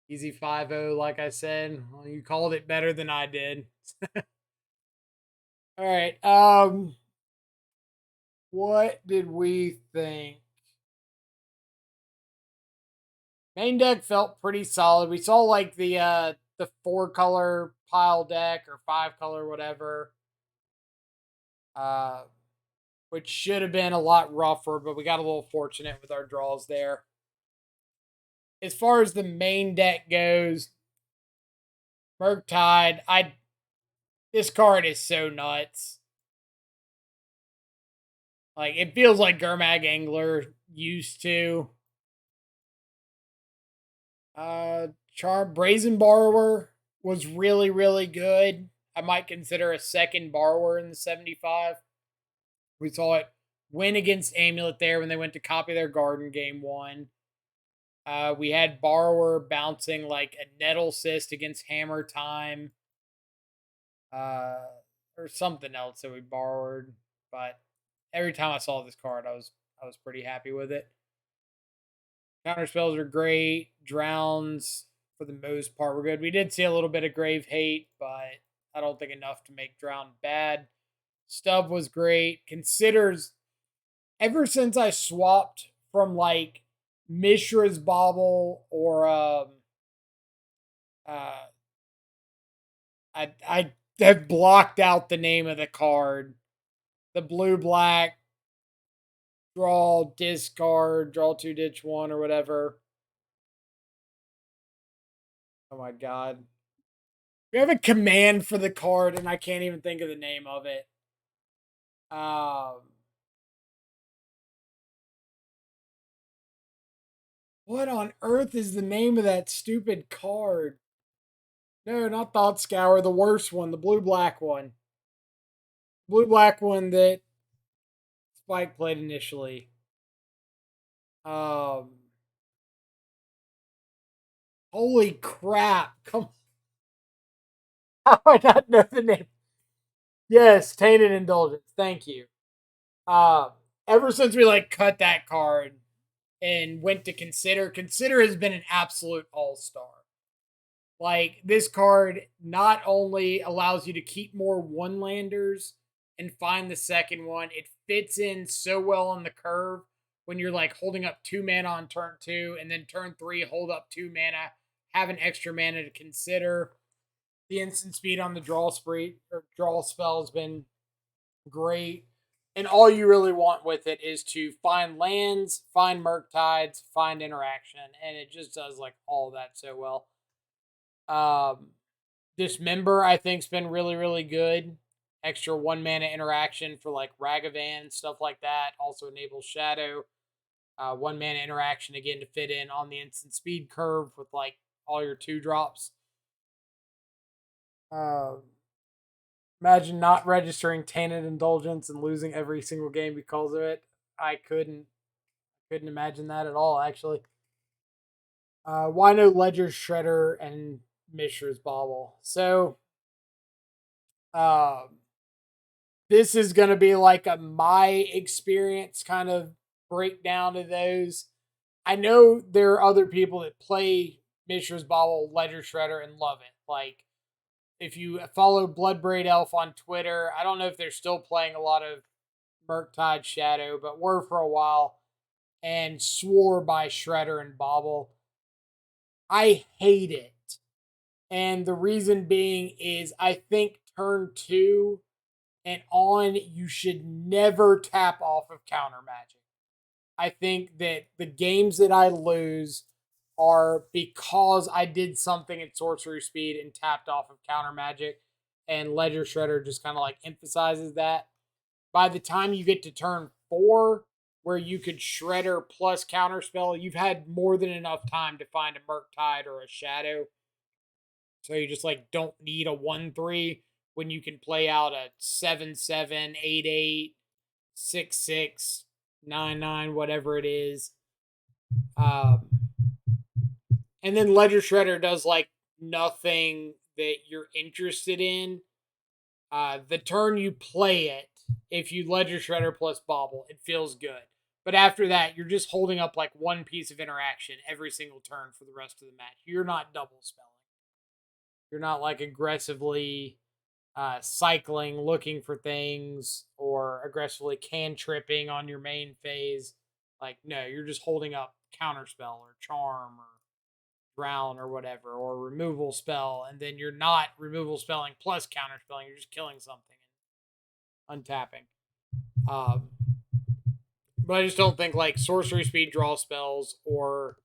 Easy 5-0, like I said. Well, you called it better than I did. All right. What did we think? Main deck felt pretty solid. We saw like the 4-color pile deck or 5-color, whatever. Which should have been a lot rougher, but we got a little fortunate with our draws there. As far as the main deck goes, Murktide, this card is so nuts. Like it feels like Gurmag Angler used to. Charm Brazen Borrower was really, really good. I might consider a second borrower in the 75. We saw it win against Amulet there when they went to copy their garden game one. We had borrower bouncing like a nettle cyst against Hammertime, uh, or something else that we borrowed. But every time I saw this card, I was pretty happy with it. Counter spells are great. Drowns, for the most part, were good. We did see a little bit of Grave Hate, but I don't think enough to make Drown bad. Stub was great. Considers, ever since I swapped from like Mishra's Bauble or uh I have blocked out the name of the card. The blue black draw discard, draw two ditch one or whatever. Oh my god. We have a command for the card and I can't even think of the name of it. Um what on earth is the name of that stupid card? No, not Thought Scour, the worst one, the blue black one. Blue black one that Spike played initially. Um Holy crap. Come how do I not know the name? Yes, Tainted Indulgence. Thank you. Uh, Ever since we like cut that card and went to Consider has been an absolute all-star. Like this card not only allows you to keep more one-landers and find the second one, it fits in so well on the curve when you're like holding up 2 mana on turn 2 and then turn 3 hold up 2 mana, have an extra mana to Consider. The instant speed on the draw spree or draw spell has been great. And all you really want with it is to find lands, find Murktides, find interaction, and it just does like all that so well. Dismember, I think, has been really, really good. Extra 1 mana interaction for like Ragavan, stuff like that. Also enables Shadow. 1 mana interaction again to fit in on the instant speed curve with like all your 2 drops. Imagine not registering Tainted Indulgence and losing every single game because of it. I couldn't imagine that at all, actually. Why no Ledger Shredder and Mishra's Bauble? So, um, this is going to be like a my experience kind of breakdown of those. I know there are other people that play Mishra's Bauble, Ledger Shredder, and love it. Like, if you follow Bloodbraid Elf on Twitter, I don't know if they're still playing a lot of Murktide Shadow, but were for a while and swore by Shredder and Bauble. I hate it. And the reason being is I think turn 2 and on, you should never tap off of counter magic. I think that the games that I lose are because I did something at sorcery speed and tapped off of counter magic. And Ledger Shredder just kind of like emphasizes that. By the time you get to turn 4, where you could Shredder plus Counterspell, you've had more than enough time to find a Murktide or a Shadow. So you just like don't need a 1/3 when you can play out a 7/7, 8/8, 6/6, 9/9, whatever it is. Um, and then Ledger Shredder does like nothing that you're interested in. The turn you play it, if you Ledger Shredder plus Bauble, it feels good. But after that, you're just holding up like one piece of interaction every single turn for the rest of the match. You're not double spelling. You're not like aggressively cycling, looking for things, or aggressively cantripping on your main phase. Like, no, you're just holding up counterspell or charm or drown or whatever, or removal spell, and then you're not removal spelling plus counterspelling. You're just killing something and untapping. Um, but I just don't think like sorcery speed draw spells or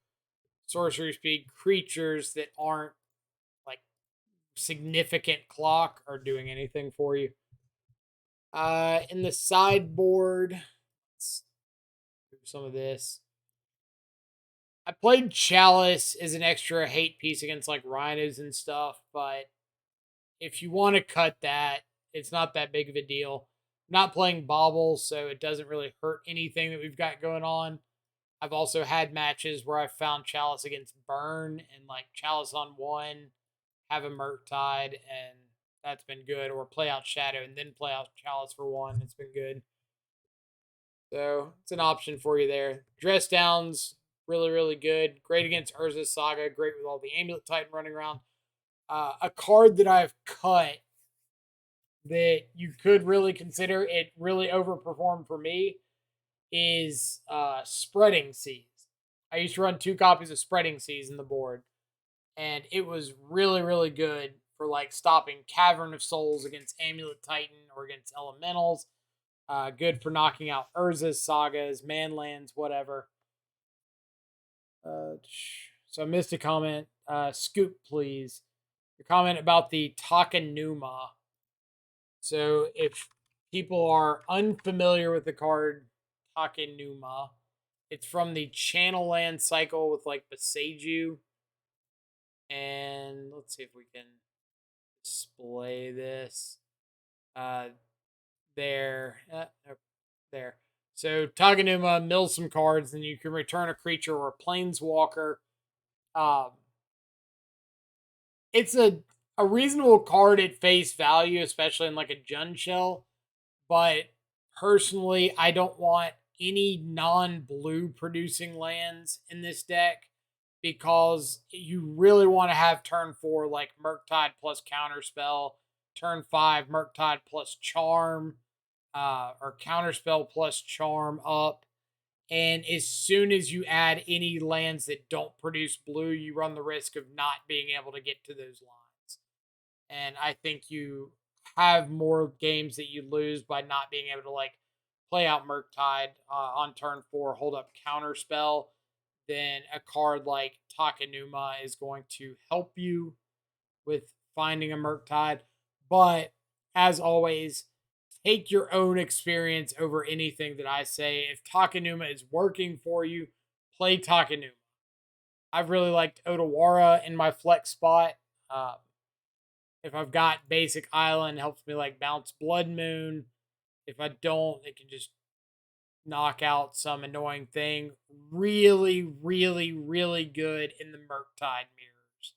sorcery speed creatures that aren't like significant clock are doing anything for you. In the sideboard, let's do some of this. I played Chalice as an extra hate piece against like rhinos and stuff, but if you want to cut that, it's not that big of a deal. I'm not playing Baubles, so it doesn't really hurt anything that we've got going on. I've also had matches where I found Chalice against Burn and like Chalice on one, have a Murktide, and that's been good. Or play out Shadow and then play out Chalice for one. It's been good. So it's an option for you there. Dress Downs, really, really good. Great against Urza's Saga. Great with all the Amulet Titan running around. A card that I've cut that you could really consider, it really overperformed for me, is Spreading Seas. I used to run 2 copies of Spreading Seas in the board, and it was really, really good for like stopping Cavern of Souls against Amulet Titan or against Elementals. Good for knocking out Urza's Sagas, Manlands, whatever. So I missed a comment. Scoop, please. Your comment about the Takenuma. So if people are unfamiliar with the card Takenuma, it's from the Channel Land cycle with like Beseiju. And let's see if we can display this. There. There. So Takenuma mills some cards, and you can return a creature or a planeswalker. It's a reasonable card at face value, especially in like a Jund Shell. But personally, I don't want any non-blue producing lands in this deck because you really want to have turn 4 like Murktide plus Counterspell, turn 5 Murktide plus Charm, or Counterspell plus Charm up. And as soon as you add any lands that don't produce blue, you run the risk of not being able to get to those lines. And I think you have more games that you lose by not being able to like play out Murktide on turn 4, hold up Counterspell, then a card like Takenuma is going to help you with finding a Murktide. But as always, take your own experience over anything that I say. If Takenuma is working for you, play Takenuma. I've really liked Otawara in my flex spot. If I've got basic island, it helps me like bounce Blood Moon. If I don't, it can just knock out some annoying thing. Really, really, really good in the Murktide mirrors.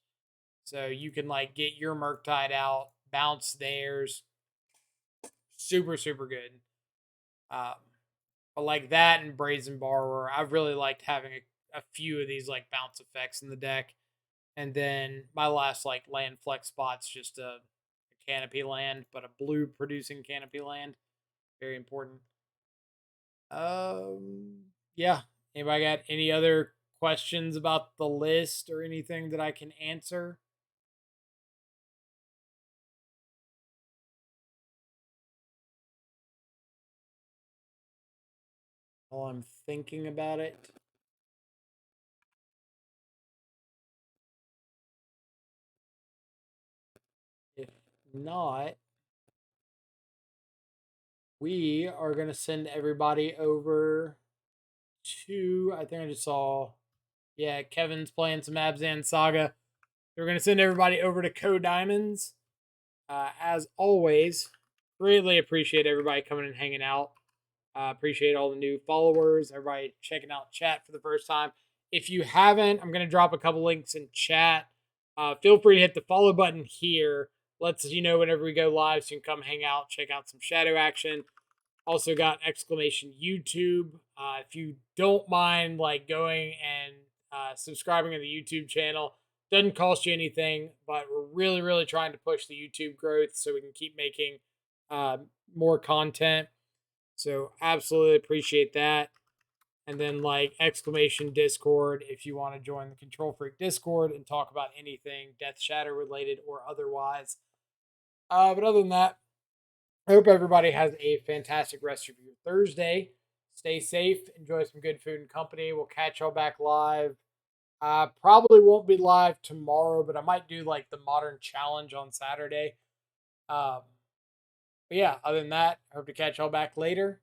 So you can like get your Murktide out, bounce theirs. Super, super good. But like that and Brazen Borrower, I've really liked having a few of these like bounce effects in the deck. And then my last like land flex spot's just a canopy land, but a blue producing canopy land. Very important. Yeah. Anybody got any other questions about the list or anything that I can answer? While I'm thinking about it. If not, we are going to send everybody over to, I think I just saw, yeah, Kevin's playing some Abzan Saga. We're going to send everybody over to Co Diamonds. As always, greatly appreciate everybody coming and hanging out. Appreciate all the new followers, everybody checking out chat for the first time. If you haven't, I'm going to drop a couple links in chat. Feel free to hit the follow button here. Lets you know whenever we go live, so you can come hang out, check out some shadow action. Also got exclamation YouTube. If you don't mind like going and subscribing to the YouTube channel, doesn't cost you anything, but we're really, really trying to push the YouTube growth so we can keep making more content. So absolutely appreciate that. And then like exclamation Discord if you want to join the Control Freak Discord and talk about anything Death Shadow related or otherwise. But other than that, I hope everybody has a fantastic rest of your Thursday. Stay safe, enjoy some good food and company. We'll catch y'all back live. Probably won't be live tomorrow, but I might do like the Modern Challenge on Saturday. But yeah, other than that, I hope to catch y'all back later.